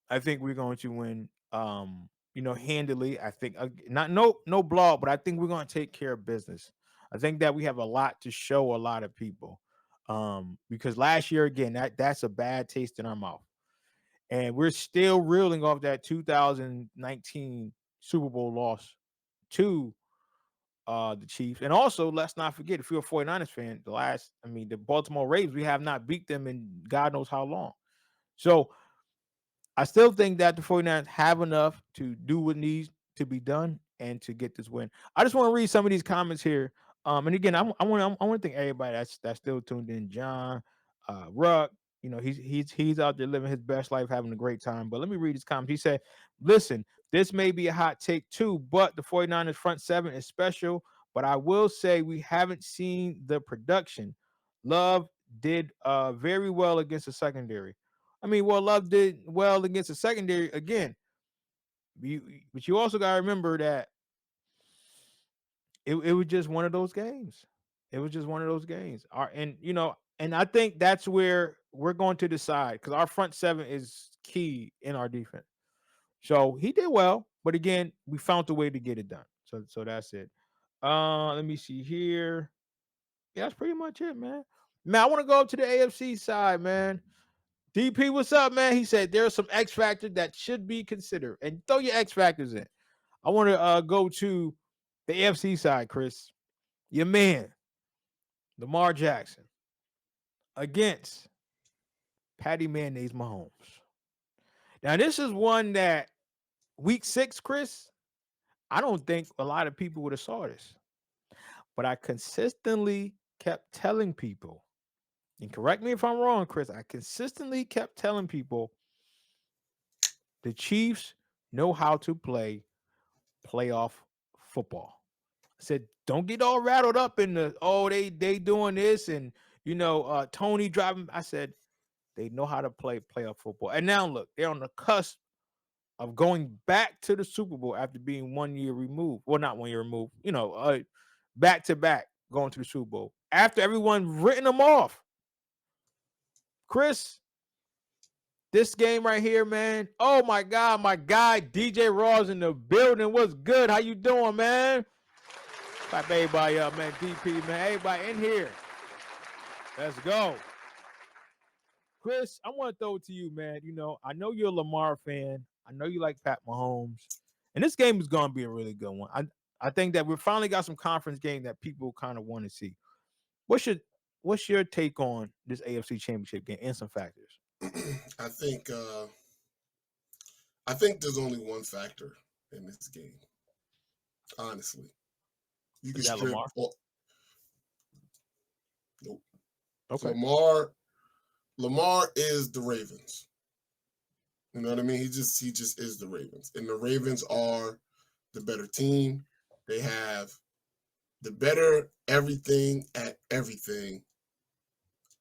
I think we're going to win, handily. I think not no blowout, but I think we're going to take care of business. I think that we have a lot to show a lot of people. Because last year, again, that's a bad taste in our mouth. And we're still reeling off that 2019 Super Bowl loss to the Chiefs. And also, let's not forget, if you're a 49ers fan, the Baltimore Ravens, we have not beat them in God knows how long. So I still think that the 49ers have enough to do what needs to be done and to get this win. I just want to read some of these comments here. And again, I want to thank everybody that's still tuned in. John, Ruck, he's out there living his best life, having a great time. But let me read his comments. He said, listen, this may be a hot take too, but the 49ers front seven is special. But I will say we haven't seen the production. Love did very well against the secondary. Love did well against the secondary again. But you also got to remember that it was just one of those games. It was just one of those games. And I think that's where we're going to decide because our front seven is key in our defense. So he did well, but again, we found a way to get it done. So that's it. Let me see here. Yeah, that's pretty much it, man. Man, I want to go up to the AFC side, man. DP, what's up, man? He said there's some X factor that should be considered, and throw your X factors in. I want to go to the AFC side, Chris. Your man, Lamar Jackson, against Patty Mayonnaise Mahomes. Now, this is one that week 6, Chris, I don't think a lot of people would have saw this, but I consistently kept telling people, and correct me if I'm wrong, Chris, I consistently kept telling people the Chiefs know how to play playoff football. I said, don't get all rattled up in they doing this and Tony driving. I said they know how to play playoff football. And now look, they're on the cusp of going back to the Super Bowl after being 1 year removed. Well, not 1 year removed, back to back going to the Super Bowl after everyone written them off. Chris, This game right here, man. Oh my God, my guy DJ Raw's in the building. What's good? How you doing, man? Clap everybody up, man. DP, man. Everybody in here. Let's go. Chris, I want to throw it to you, man. You know, I know you're a Lamar fan. I know you like Pat Mahomes. And this game is going to be a really good one. I think that we finally got some conference game that people kind of want to see. What's your take on this AFC Championship game and some factors?
I think there's only one factor in this game. Honestly, you can strip. Nope.
Okay.
Lamar is the Ravens. You know what I mean? He just is the Ravens, and the Ravens are the better team. They have the better everything at everything,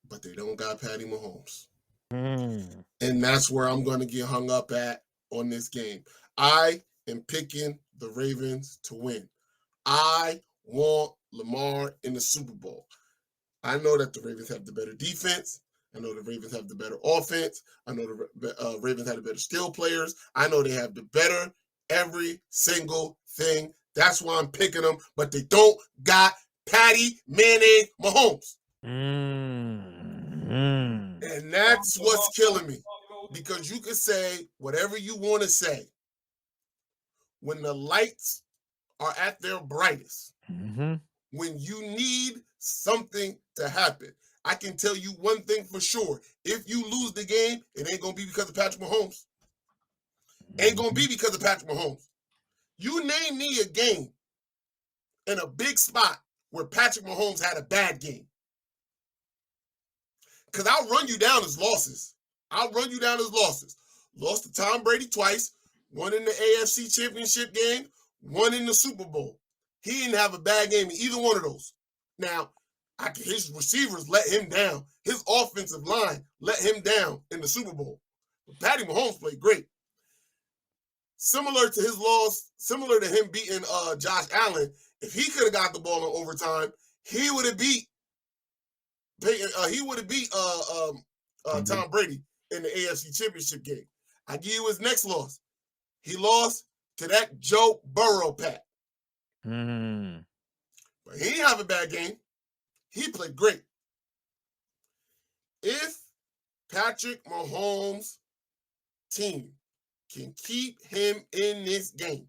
but they don't got Patty Mahomes. And that's where I'm going to get hung up at on this game. I am picking the Ravens to win. I want Lamar in the Super Bowl. I know that the Ravens have the better defense. I know the Ravens have the better offense. I know the Ravens have the better skill players. I know they have the better every single thing. That's why I'm picking them, but they don't got Patty Manning Mahomes. And that's what's killing me, because you can say whatever you want to say. When the lights are at their brightest, when you need something to happen, I can tell you one thing for sure. If you lose the game, it ain't going to be because of Patrick Mahomes. Ain't going to be because of Patrick Mahomes. You name me a game in a big spot where Patrick Mahomes had a bad game. Because I'll run you down as losses. Lost to Tom Brady twice, one in the AFC Championship game, one in the Super Bowl. He didn't have a bad game in either one of those. Now, his receivers let him down. His offensive line let him down in the Super Bowl. But Patty Mahomes played great. Similar to his loss, similar to him beating Josh Allen, if he could have got the ball in overtime, he would have beat Tom Brady in the AFC Championship game. I give you his next loss. He lost to that Joe Burrow Pat. But he didn't have a bad game. He played great. If Patrick Mahomes' team can keep him in this game,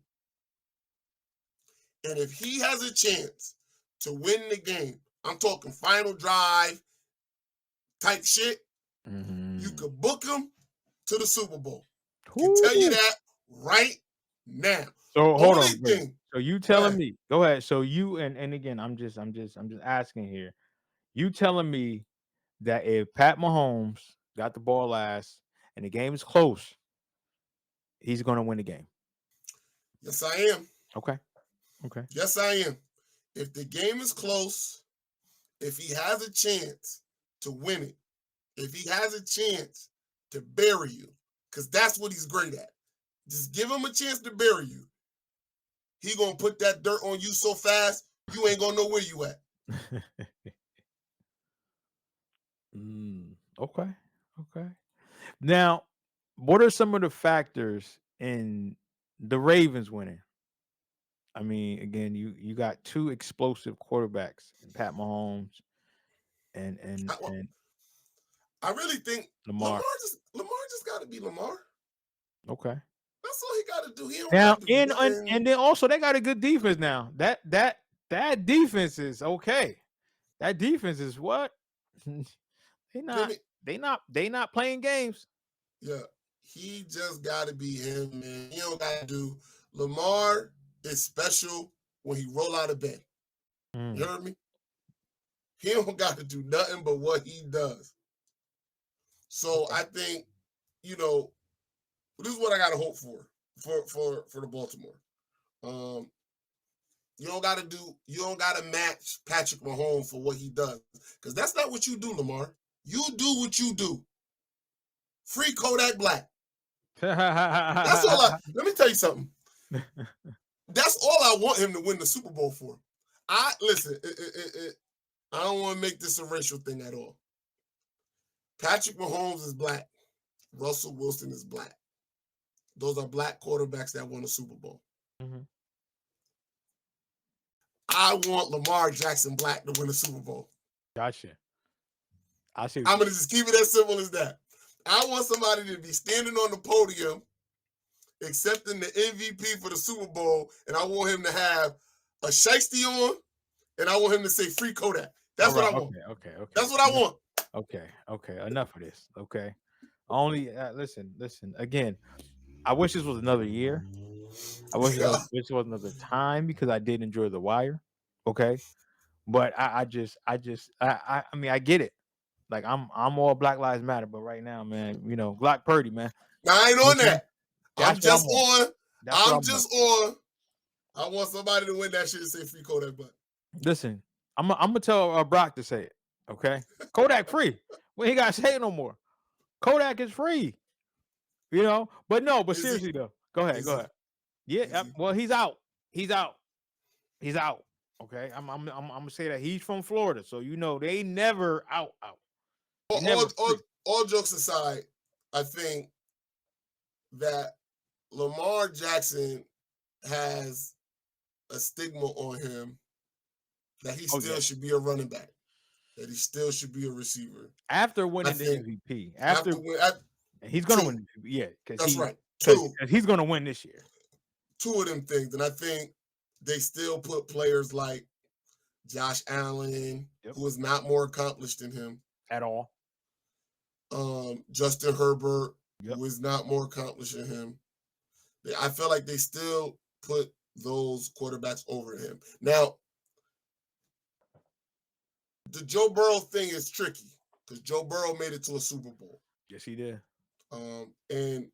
and if he has a chance to win the game, I'm talking final drive type shit, you could book him to the Super Bowl. I can tell you that right now.
So hold on. So you telling me? Go ahead. So you and again, I'm just asking here. You telling me that if Pat Mahomes got the ball last and the game is close, he's going to win the game?
Yes, I am.
Okay.
Yes, I am. If the game is close, if he has a chance to win it, if he has a chance to bury you, because that's what he's great at. Just give him a chance to bury you. He going to put that dirt on you so fast, you ain't going to know where you at.
Okay. Now, what are some of the factors in the Ravens winning? I mean, again, you got two explosive quarterbacks, Pat Mahomes and
I really think
Lamar
just got to be Lamar.
Okay.
That's all he got to do. He don't
Now,
do
and then also they got a good defense now. That defense is okay. That defense is what? They not playing games.
Yeah. He just got to be him, man. He don't got to do. Lamar is special when he roll out of bed. You heard me? He don't got to do nothing but what he does. So I think, this is what I got to hope for the Baltimore. You don't got to match Patrick Mahomes for what he does, because that's not what you do, Lamar. You do what you do. Free Kodak Black. That's all let me tell you something. That's all I want him to win the Super Bowl for. I don't want to make this a racial thing at all. Patrick Mahomes is black. Russell Wilson is black. Those are black quarterbacks that won a Super Bowl.
Mhm.
I want Lamar Jackson black to win a Super Bowl.
Gotcha. I see.
I'm going to just keep it as simple as that. I want somebody to be standing on the podium accepting the MVP for the Super Bowl, and I want him to have a shiesty on, and I want him to say free Kodak. That's what I want.
Okay.
That's what I want.
Okay. Enough of this. Okay. Only listen. Again, I wish this was another year. I wish this was another time because I did enjoy The Wire. Okay. But I mean, I get it. Like I'm all Black Lives Matter, but right now, man, Glock Purdy, man.
Now I ain't on that.
That's
I'm just on.
I'm
just on. I want somebody to win that shit and say free Kodak Black.
Listen, I'm gonna tell Brock to say it. Okay, Kodak free. We ain't gotta say it no more. Kodak is free. But no. But seriously though, go ahead. Yeah. Well, he's out. Okay, I'm gonna say that he's from Florida, so they never out.
All jokes aside, I think that Lamar Jackson has a stigma on him that he still should be a running back, that he still should be a receiver.
After winning the MVP, he's going to win. Yeah,
that's right.
Because he's going to win this year.
Two of them things, and I think they still put players like Josh Allen, who is not more accomplished than him
at all.
Justin Herbert, who is not more accomplished than him. I feel like they still put those quarterbacks over him. Now, the Joe Burrow thing is tricky because Joe Burrow made it to a Super Bowl.
Yes, he did.
And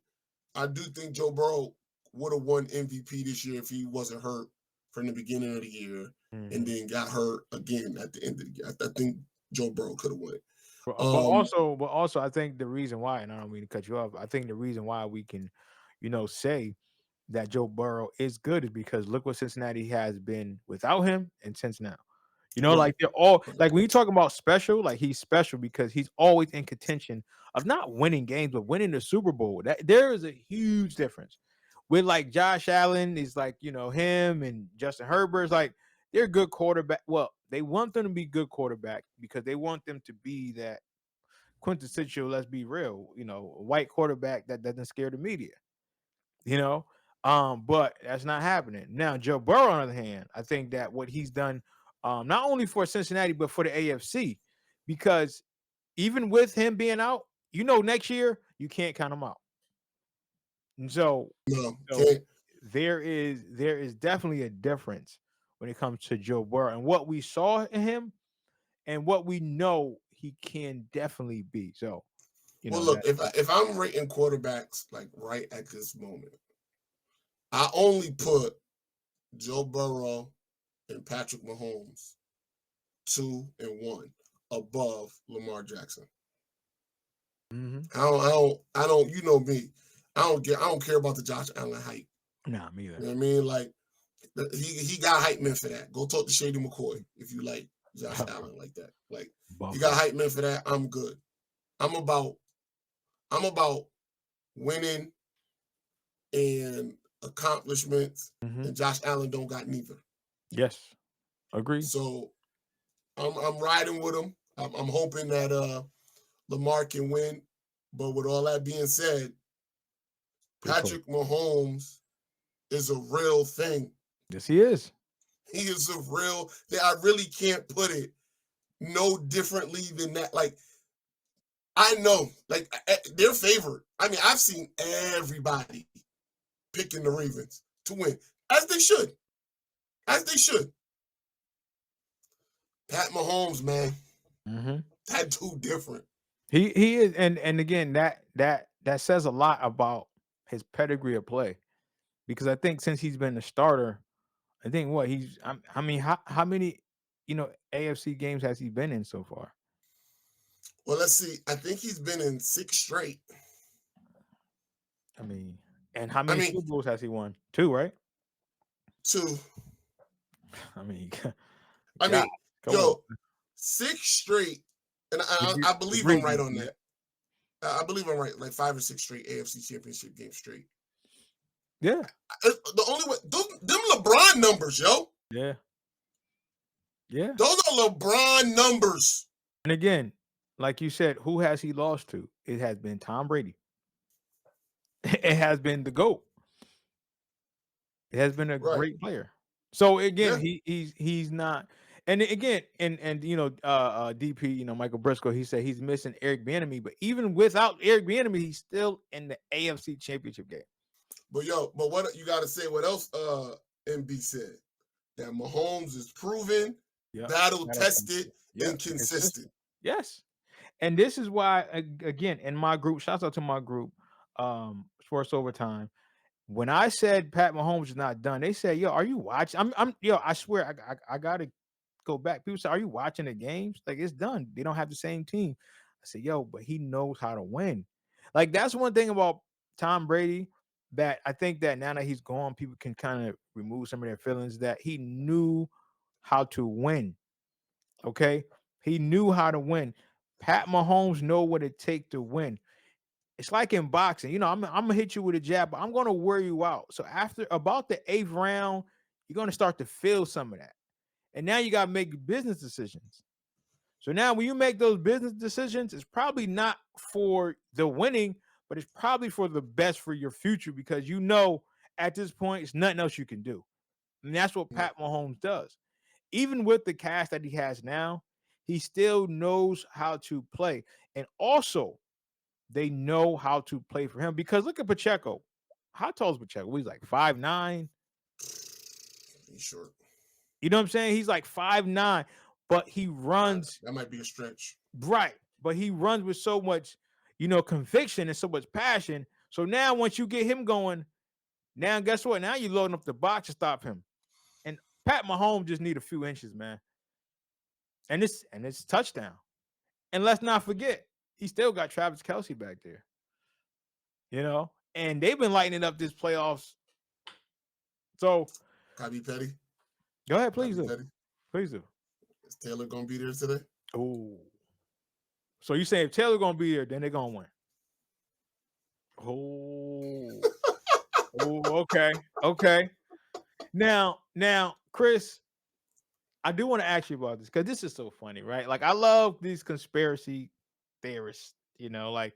I do think Joe Burrow would have won MVP this year if he wasn't hurt from the beginning of the year and then got hurt again at the end of the year. I think Joe Burrow could have won it.
But also, I think the reason why, and I don't mean to cut you off, I think the reason why we can, say that Joe Burrow is good is because look what Cincinnati has been without him and since now. Like they're all like when you talk about special, like he's special because he's always in contention of not winning games, but winning the Super Bowl. That there is a huge difference. With like Josh Allen is like, him and Justin Herbert's like they're good quarterback. Well, they want them to be good quarterback because they want them to be that quintessential, let's be real, white quarterback that doesn't scare the media. But that's not happening. Now, Joe Burrow, on the other hand, I think that what he's done, not only for Cincinnati, but for the AFC, because even with him being out, next year, you can't count him out. And so there is definitely a difference when it comes to Joe Burrow and what we saw in him and what we know he can definitely be. So,
look, if I'm rating quarterbacks like right at this moment, I only put Joe Burrow and Patrick Mahomes 2 and 1 above Lamar Jackson.
Mm-hmm.
I don't. You know me. I don't care about the Josh Allen hype.
Nah, me either.
You know what I mean? Like he got hype men for that. Go talk to Shady McCoy if you like Josh Allen like that. Like you got hype men for that. I'm good. I'm about winning and accomplishments, and Josh Allen don't got neither.
Yes, agree.
So I'm riding with him. I'm hoping that Lamar can win. But with all that being said, Patrick Mahomes is a real thing.
Yes, he is.
He is a real thing. I really can't put it no differently than that. Like, I know, like, they're favored. I mean, I've seen everybody picking the Ravens to win, as they should. As they should. Pat Mahomes, man, that dude different.
He is, and again, that says a lot about his pedigree of play, because I think since he's been the starter, I think how many AFC games has he been in so far?
Well, let's see. I think he's been in 6 straight.
I mean, and how many Super Bowls has he won? 2, right?
2.
I mean,
yo, 6 straight, and I believe I'm right on that. I believe I'm right. Like 5 or 6 straight AFC Championship games straight.
Yeah.
The only way them LeBron numbers, yo.
Yeah. Yeah.
Those are LeBron numbers.
And again, like you said, who has he lost to? It has been Tom Brady. It has been the GOAT. It has been a great player. So again, he's not. And again, and DP, Michael Briscoe, he said he's missing Eric Bieniemy, but even without Eric Bieniemy, he's still in the AFC Championship game.
But what you got to say? What else? MB said that Mahomes is proven, battle tested, and consistent.
Yes, and this is why again in my group, shouts out to my group, Sports Overtime. When I said Pat Mahomes is not done, they said, "Yo, are you watching?" I swear, I gotta go back. People say, "Are you watching the games?" Like it's done. They don't have the same team. I said, "Yo, but he knows how to win." Like that's one thing about Tom Brady that I think that now that he's gone, people can kind of remove some of their feelings that he knew how to win. Okay, he knew how to win. Pat Mahomes know what it takes to win. It's like in boxing, I'm gonna hit you with a jab, but I'm gonna wear you out. So after about the 8th round, you're gonna start to feel some of that. And now you gotta make business decisions. So now when you make those business decisions, it's probably not for the winning, but it's probably for the best for your future because at this point, it's nothing else you can do. And that's what Pat Mahomes does. Even with the cast that he has now, he still knows how to play. And also, they know how to play for him because look at Pacheco. How tall is Pacheco? He's like 5'9".
He's short.
You know what I'm saying? He's like 5'9", but he runs.
That might be a stretch.
Right. But he runs with so much, conviction and so much passion. So now once you get him going, now guess what? Now you're loading up the box to stop him. And Pat Mahomes just need a few inches, man. And it's touchdown. And let's not forget, he still got Travis Kelce back there. And they've been lighting up this playoffs. So,
can I be petty?
Go ahead, please do. Please do.
Is Taylor gonna be there today?
Oh, so you say if Taylor gonna be there, then they're gonna win? Oh, okay. Now, Chris, I do want to ask you about this because this is so funny, right? Like I love these conspiracy theorists. Like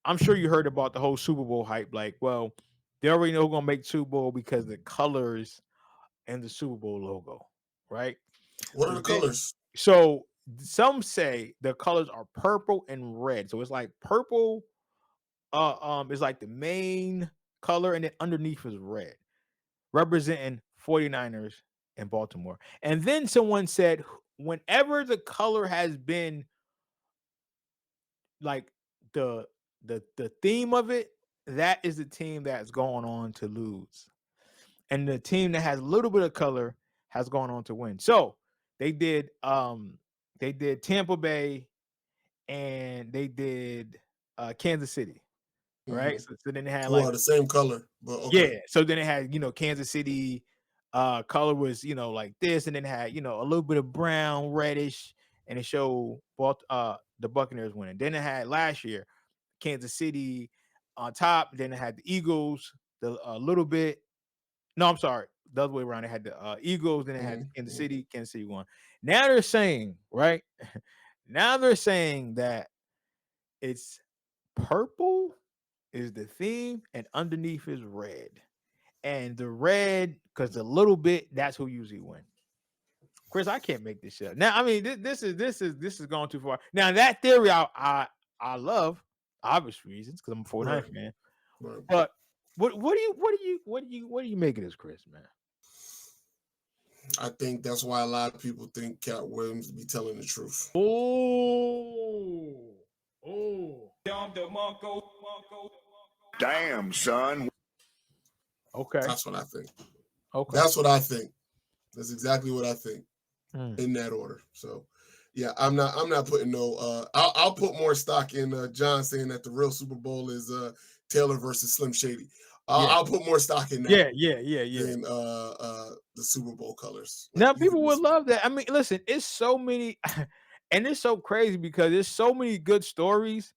I'm sure you heard about the whole Super Bowl hype. Like, well, they already know who's gonna make Super Bowl because the colors and the Super Bowl logo, right?
What are the colors?
So some say the colors are purple and red. So it's like purple, is like the main color, and then underneath is red, representing 49ers in Baltimore. And then someone said, whenever the color has been like the theme of it, that is the team that's going on to lose. And the team that has a little bit of color has gone on to win. So they did Tampa Bay and they did Kansas City. Right. So then they had
the same color. But okay.
Yeah. So then it had, Kansas City color was, like this, and then it had, a little bit of brown, reddish, and it showed the Buccaneers winning. Then it had last year Kansas City on top, then it had the Eagles, a little bit. No, I'm sorry. The other way around. It had the Eagles, then it had Kansas City won. Now they're saying, right? Now they're saying that it's purple is the theme, and underneath is red. And the red, because a little bit, that's who usually win. Chris, I can't make this shit up. Now, I mean, this is going too far. Now, that theory I love, obvious reasons, because I'm a 49 fan.
Right.
But what do you make of this, Chris, man?
I think that's why a lot of people think Cat Williams be telling the truth.
Oh.
Damn, son.
Okay.
That's what I think.
Okay.
That's what I think. That's exactly what I think. In that order. So yeah, I'm not putting no I'll put more stock in John saying that the real Super Bowl is Taylor versus Slim Shady. I'll put more stock in that.
Yeah.
Than the Super Bowl colors.
Now people would love that. I mean, listen, it's so many, and it's so crazy because there's so many good stories,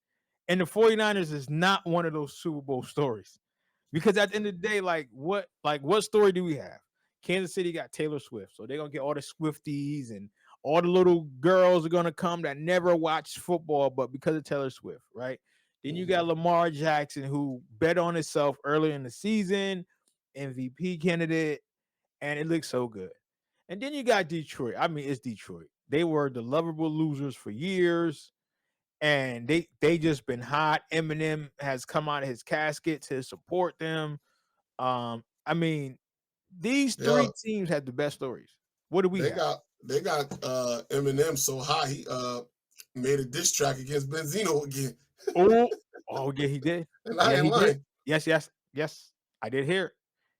And the 49ers is not one of those Super Bowl stories. Because at the end of the day, what story do we have? Kansas City got Taylor Swift. So they're gonna get all the Swifties and all the little girls are gonna come that never watched football, but because of Taylor Swift, right? Then you got Lamar Jackson, who bet on himself earlier in the season, MVP candidate, and it looks so good. And then you got Detroit. I mean, it's Detroit. They were the lovable losers for years, and they just been hot. Eminem has come out of his casket to support them. I mean, these three teams had the best stories. What do we have?
They got Eminem so high he made a diss track against Benzino again.
Oh yeah, he did.
And I ain't lying.
Yes. I did hear it.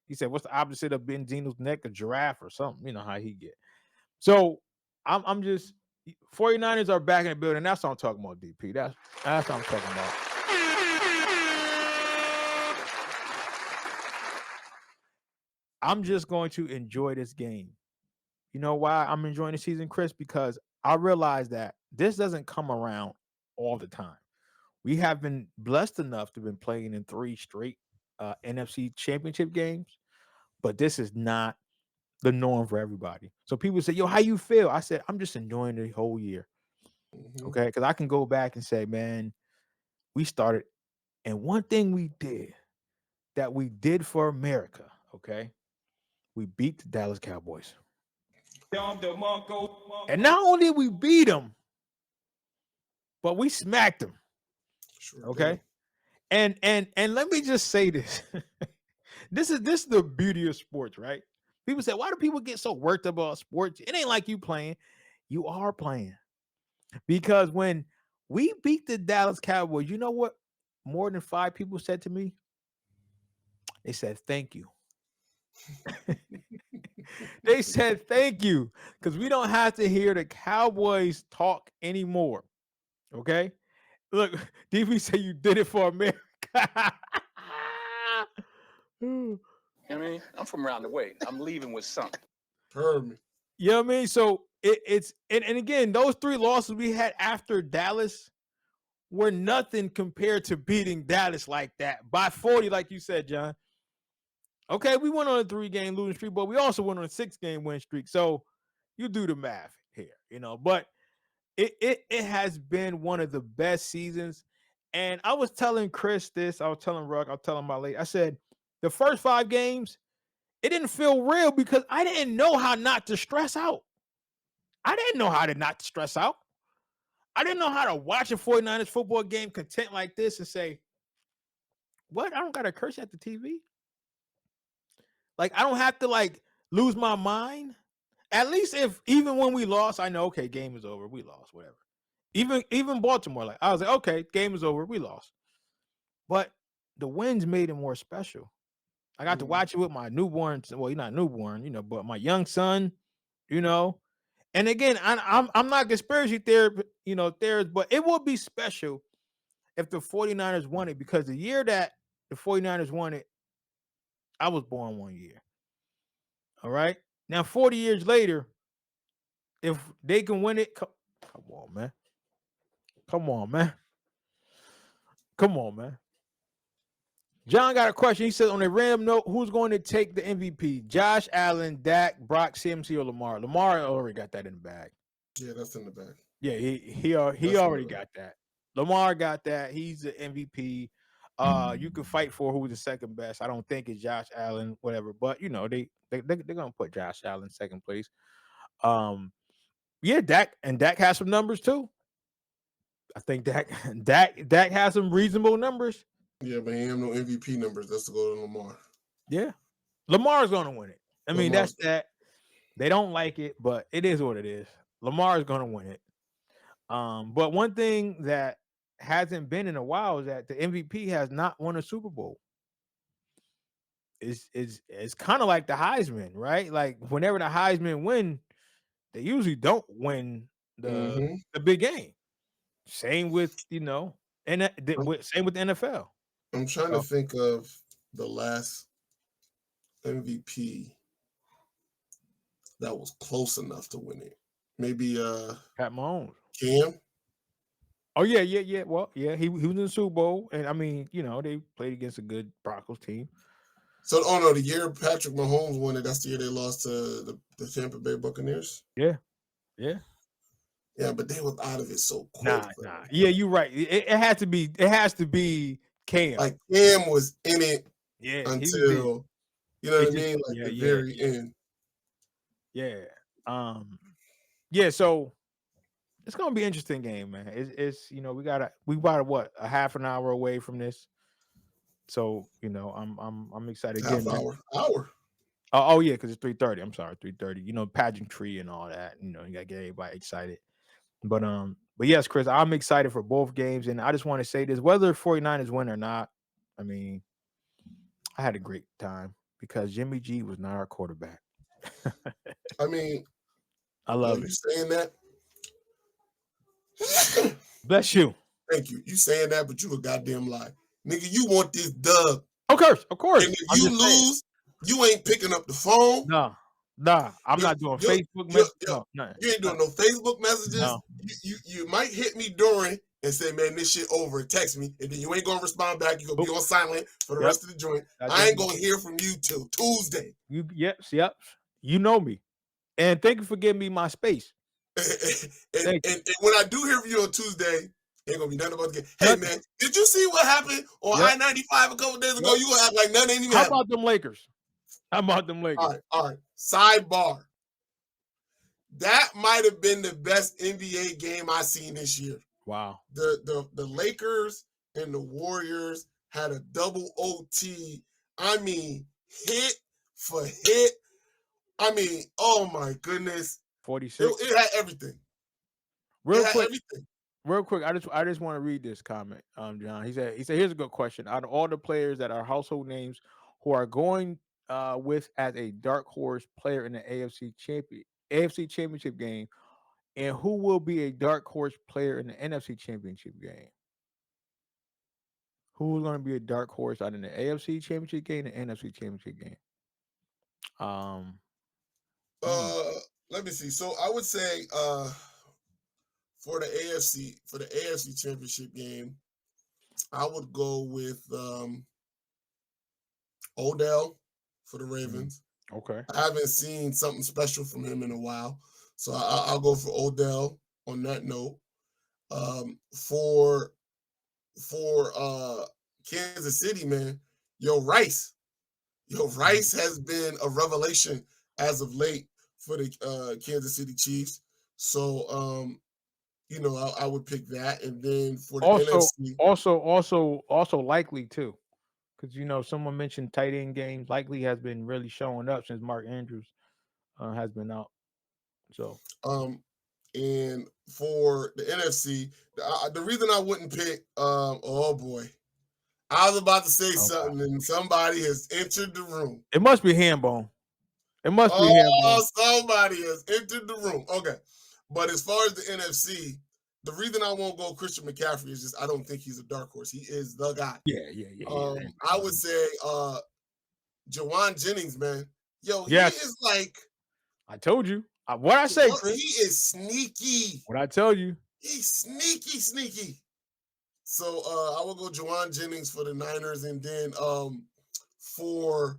He said, "What's the opposite of Benzino's neck? A giraffe or something?" You know how he get. So I'm just 49ers are back in the building. That's what I'm talking about, DP. That's what I'm talking about. I'm just going to enjoy this game. You know why I'm enjoying the season, Chris? Because I realize that this doesn't come around all the time. We have been blessed enough to have been playing in 3 straight NFC Championship games, but this is not the norm for everybody. So people say, "Yo, how you feel?" I said, "I'm just enjoying the whole year." Okay, because I can go back and say, "Man, we started, and one thing we did for America." Okay, we beat the Dallas Cowboys. And not only did we beat them, but we smacked them.
Sure
okay. And let me just say this. This is the beauty of sports, right? People say, why do people get so worked up about sports? It ain't like you playing. You are playing. Because when we beat the Dallas Cowboys, you know what more than 5 people said to me? They said, thank you. They said thank you, because we don't have to hear the Cowboys talk anymore. Okay, look, DV said you did it for America.
I mean, I'm from around the way. I'm leaving with something.
Heard me.
You know what I mean? So it's again, those 3 losses we had after Dallas were nothing compared to beating Dallas like that by 40, like you said, John. Okay, we went on a 3-game losing streak, but we also went on a 6-game win streak. So you do the math here, but it has been one of the best seasons. And I was telling Chris this, I was telling Ruck, I was telling my lady, I said, the first 5 games, it didn't feel real because I didn't know how not to stress out. I didn't know how to not stress out. I didn't know how to watch a 49ers football game content like this and say, what? I don't got to curse at the TV. Like, I don't have to lose my mind. At least even when we lost, I know, okay, game is over. We lost, whatever. Even Baltimore, I was like, okay, game is over. We lost. But the wins made it more special. I got to watch it with my newborn. Well, he's not newborn, but my young son, And again, I'm not conspiracy theorist, but it would be special if the 49ers won it, because the year that the 49ers won it, I was born one year. All right. Now, 40 years later, if they can win it, come on, man. Come on, man. Come on, man. John got a question. He said, on a random note, who's going to take the MVP? Josh Allen, Dak, Brock, CMC, or Lamar? Lamar already got that in the bag.
Yeah, that's in the bag.
Yeah, he already got that. Lamar got that. He's the MVP. You can fight for who's the second best. I don't think it's Josh Allen, whatever. But they're gonna put Josh Allen second place. Yeah, Dak has some numbers too. I think Dak has some reasonable numbers.
Yeah, but he have no MVP numbers. That's to go to Lamar.
Yeah, Lamar's gonna win it. I mean, that's that. They don't like it, but it is what it is. Lamar is gonna win it. But one thing that hasn't been in a while is that the MVP has not won a Super Bowl. It's kind of like the Heisman, right? Like whenever the Heisman win, they usually don't win the big game. Same with same with the NFL.
I'm trying to think of the last MVP that was close enough to win it. Maybe
Pat Mahomes.
Cam.
Oh yeah. Well, yeah, he was in the Super Bowl, and I mean, they played against a good Broncos team.
So, oh no, the year Patrick Mahomes won it, that's the year they lost to the Tampa Bay Buccaneers.
Yeah.
Yeah, but they was out of it so quick.
Nah. Yeah, you're right. It has to be. It has to be Cam.
Like Cam was in it
Yeah, he was in.
until you know
It
what I
just-
mean, like
yeah,
the
yeah,
very
yeah.
end.
Yeah. Yeah. So it's gonna be an interesting game, man. It's we got what, a half an hour away from this. So I'm excited again.
Half hour.
Oh yeah, because it's 3:30. I'm sorry, 3:30. Pageantry and all that. You gotta get everybody excited. But yes, Chris, I'm excited for both games, and I just want to say this: whether 49ers win or not, I mean, I had a great time because Jimmy G was not our quarterback.
I mean,
I love
you
it.
saying that?
Bless you.
Thank you. You saying that, but you a goddamn lie. Nigga, you want this dub.
Of course.
And if you lose, you ain't picking up the phone.
Nah. I'm not doing Facebook messages. No,
you ain't doing no Facebook messages.
No.
You might hit me during and say, man, this shit over. Text me, and then you ain't gonna respond back. You're gonna be on silent for the rest of the joint. I ain't gonna hear from you till Tuesday.
Yep. You know me. And thank you for giving me my space.
and when I do hear from you on Tuesday, ain't gonna be nothing about the game. Hey man, did you see what happened on I-95 a couple days ago? You gonna act like nothing ain't even happened.
How about them Lakers?
All right. Sidebar. That might have been the best NBA game I've seen this year.
Wow.
The Lakers and the Warriors had a double OT. I mean, hit for hit. I mean, oh my goodness.
46.
It had everything.
Real quick, I just want to read this comment, John. He said, here's a good question. Out of all the players that are household names who are going with as a dark horse player in the AFC Championship game, and who will be a dark horse player in the NFC Championship game? Who's going to be a dark horse out in the AFC Championship game and the NFC Championship game?
Let me see. So I would say for the AFC Championship game, I would go with Odell for the Ravens.
Okay.
I haven't seen something special from him in a while, so I'll go for Odell on that note. For Kansas City, man, Rice has been a revelation as of late for the Kansas City Chiefs. So I would pick that, and then for the NFC,
also likely too, because someone mentioned tight end games. Likely has been really showing up since Mark Andrews has been out. So
and for the NFC, the reason I wouldn't pick, oh boy, I was about to say something, and somebody has entered the room.
It must be Hambone.
Somebody has entered the room. Okay. But as far as the NFC, the reason I won't go Christian McCaffrey is just I don't think he's a dark horse. He is the guy.
Yeah.
I would say Jawan Jennings, man. Yo, he is like,
I told you. What I say, Chris?
He is sneaky.
What I tell you?
He's sneaky. So I will go Jawan Jennings for the Niners, and then for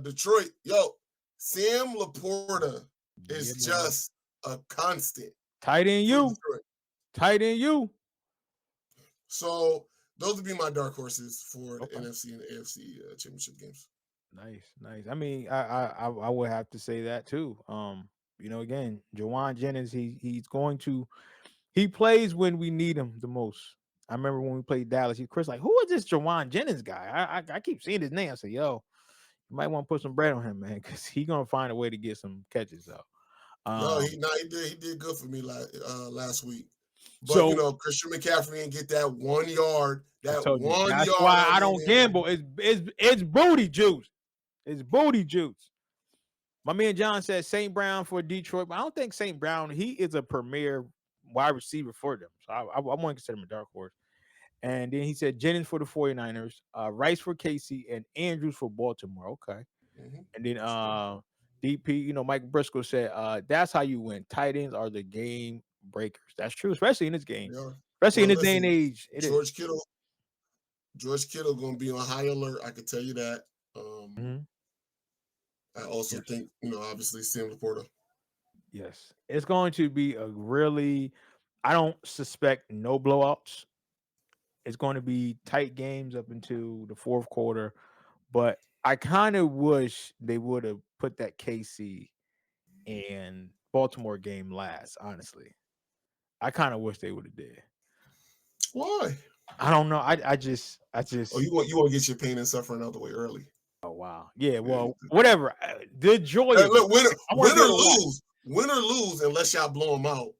Detroit, Sam Laporta is just a constant.
Tight end you.
So those would be my dark horses for the NFC and the AFC championship games.
Nice. I mean, I would have to say that too. Again, Jawan Jennings, he plays when we need him the most. I remember when we played Dallas, Chris like, who is this Jawan Jennings guy? I keep seeing his name. I say, yo, you might want to put some bread on him, man, because he's gonna find a way to get some catches out.
No, he did good for me last week. But Christian McCaffrey didn't get that 1 yard. That's
why I don't gamble. It's booty juice. It's booty juice. My man John said St. Brown for Detroit, but I don't think St. Brown, he is a premier wide receiver for them. So I want to consider him a dark horse. And then he said Jennings for the 49ers, Rice for KC, and Andrews for Baltimore. Okay. Mm-hmm. And then DP, Mike Briscoe said, that's how you win. Tight ends are the game breakers. That's true, especially in this game.
Yeah.
Especially in
Well,
this day and
listen,
age. It is.
George Kittle going to be on high alert. I can tell you that.
Mhm.
I also think, obviously Sam Laporta.
Yes. It's going to be a really, I don't suspect no blowouts. It's going to be tight games up into the fourth quarter, but I kind of wish they would have put that KC and Baltimore game last, honestly. I kind of wish they would have did.
Why?
I don't know. I just.
Oh, you want to get your pain and suffering out the way early.
Oh wow. Yeah. Well, whatever. The joy.
Look, win or lose, unless y'all blow them out,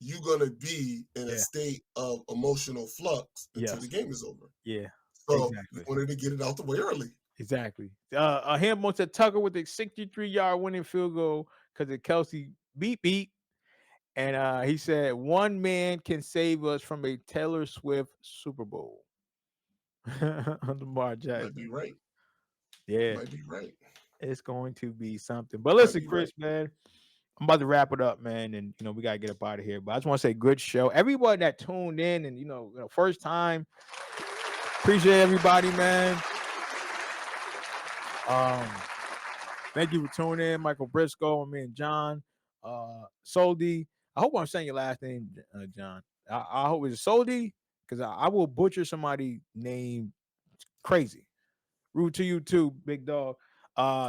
you're gonna be in a state of emotional flux until the game is over.
Yeah.
So you wanted to get it out the way early.
Exactly. Hambone said Tucker with the 63-yard winning field goal because of Kelsey beep. And he said, one man can save us from a Taylor Swift Super Bowl. Lamar Jackson.
Might be right.
Yeah.
Might be right.
It's going to be something. But listen, Chris, man, I'm about to wrap it up, man. And, we got to get up out of here. But I just want to say good show. Everybody that tuned in and, first time, appreciate everybody, man. Thank you for tuning in. Michael Briscoe, me and John. Soldi. I hope I'm saying your last name, John. I hope it's Soldi, because I will butcher somebody's name crazy. Rude to you too, big dog.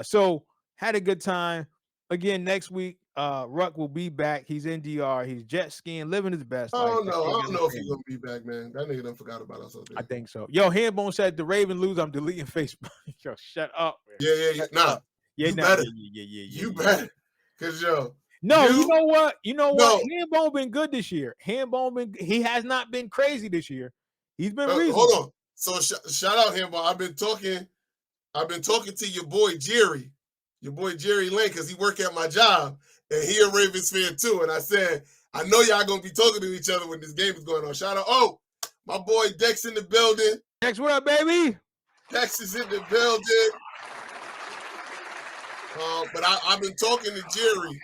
So had a good time. Again, next week, Ruck will be back. He's in DR. He's jet skiing, living his best life.
I don't know if he's gonna be back, man. That nigga done forgot about us.
I think so. Yo, Hambone said the Raven lose. I'm deleting Facebook. Yo, shut up. Man.
Yeah. Nah.
You
better.
Yeah.
You better. Cause
No, you know what? Hambone been good this year. He has not been crazy this year. He's been reasonable.
Hold on. So shout out Hambone. I've been talking to your boy Jerry Lane, because he work at my job and he a Ravens fan too. And I said, I know y'all gonna be talking to each other when this game is going on. Shout out, my boy Dex in the building.
Dex, what up, baby?
Dex is in the building. But I've been talking to Jerry.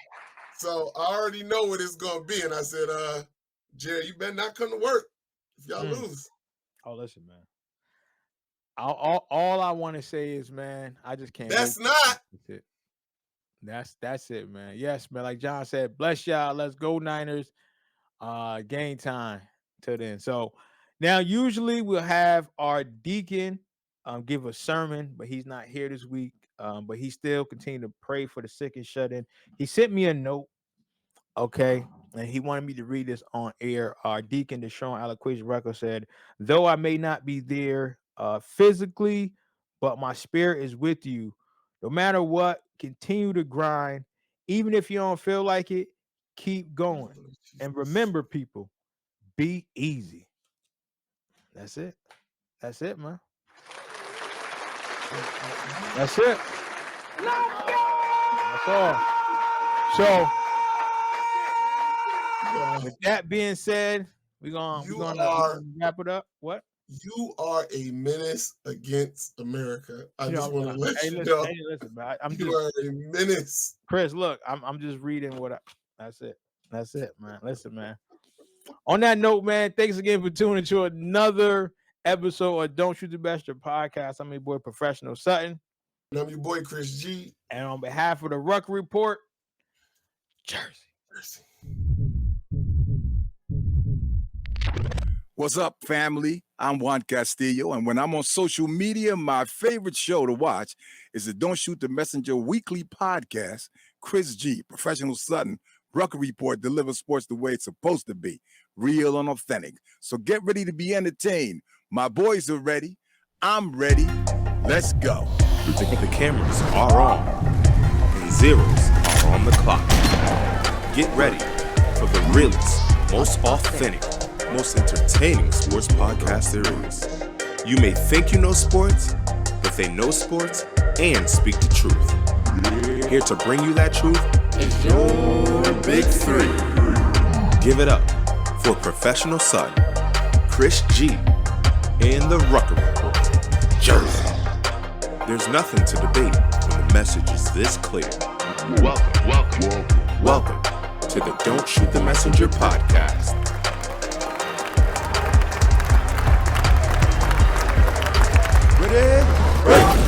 So I already know what it's gonna be, and I said, "Jerry, you better not come to work if y'all lose."
Oh, listen, man. All I want to say is, man, I just can't.
That's
wait.
not.
That's it, man. Yes, man. Like John said, bless y'all. Let's go Niners. Game time till then. So now, usually we'll have our deacon give a sermon, but he's not here this week. But he still continue to pray for the sick and shut in. He sent me a note, okay, and he wanted me to read this on air. Our deacon, Deshaun Alaquise Rucker, said, though I may not be there physically, but my spirit is with you. No matter what, continue to grind. Even if you don't feel like it, keep going. And remember, people, be easy. That's it. That's it, man. That's it. That's all. So, with that being said, we're gonna wrap it up. What?
You are a menace against America. I just want to let you know.
Hey, listen, man.
You are a menace.
Chris, look, I'm just reading that's it. That's it, man. Listen, man. On that note, man, thanks again for tuning to another episode of Don't Shoot the Best podcast. I'm your boy, Professional Sutton.
And I'm your boy, Chris G.
And on behalf of the Rucker Report, Jersey.
What's up, family? I'm Juan Castillo, and when I'm on social media, my favorite show to watch is the Don't Shoot the Messenger weekly podcast. Chris G, Professional Sutton, Rucker Report delivers sports the way it's supposed to be, real and authentic. So get ready to be entertained. My boys are ready. I'm ready. Let's go.
The cameras are on, and zeros are on the clock. Get ready for the realest, most authentic, most entertaining sports podcast there is. You may think you know sports, but they know sports and speak the truth. Here to bring you that truth is your Big Three. Give it up for Professional Sutton, Chris G, and the Rucker Report, Jersey. There's nothing to debate when the message is this clear. Welcome to to the Don't Shoot the Messenger podcast.
Ready? Break.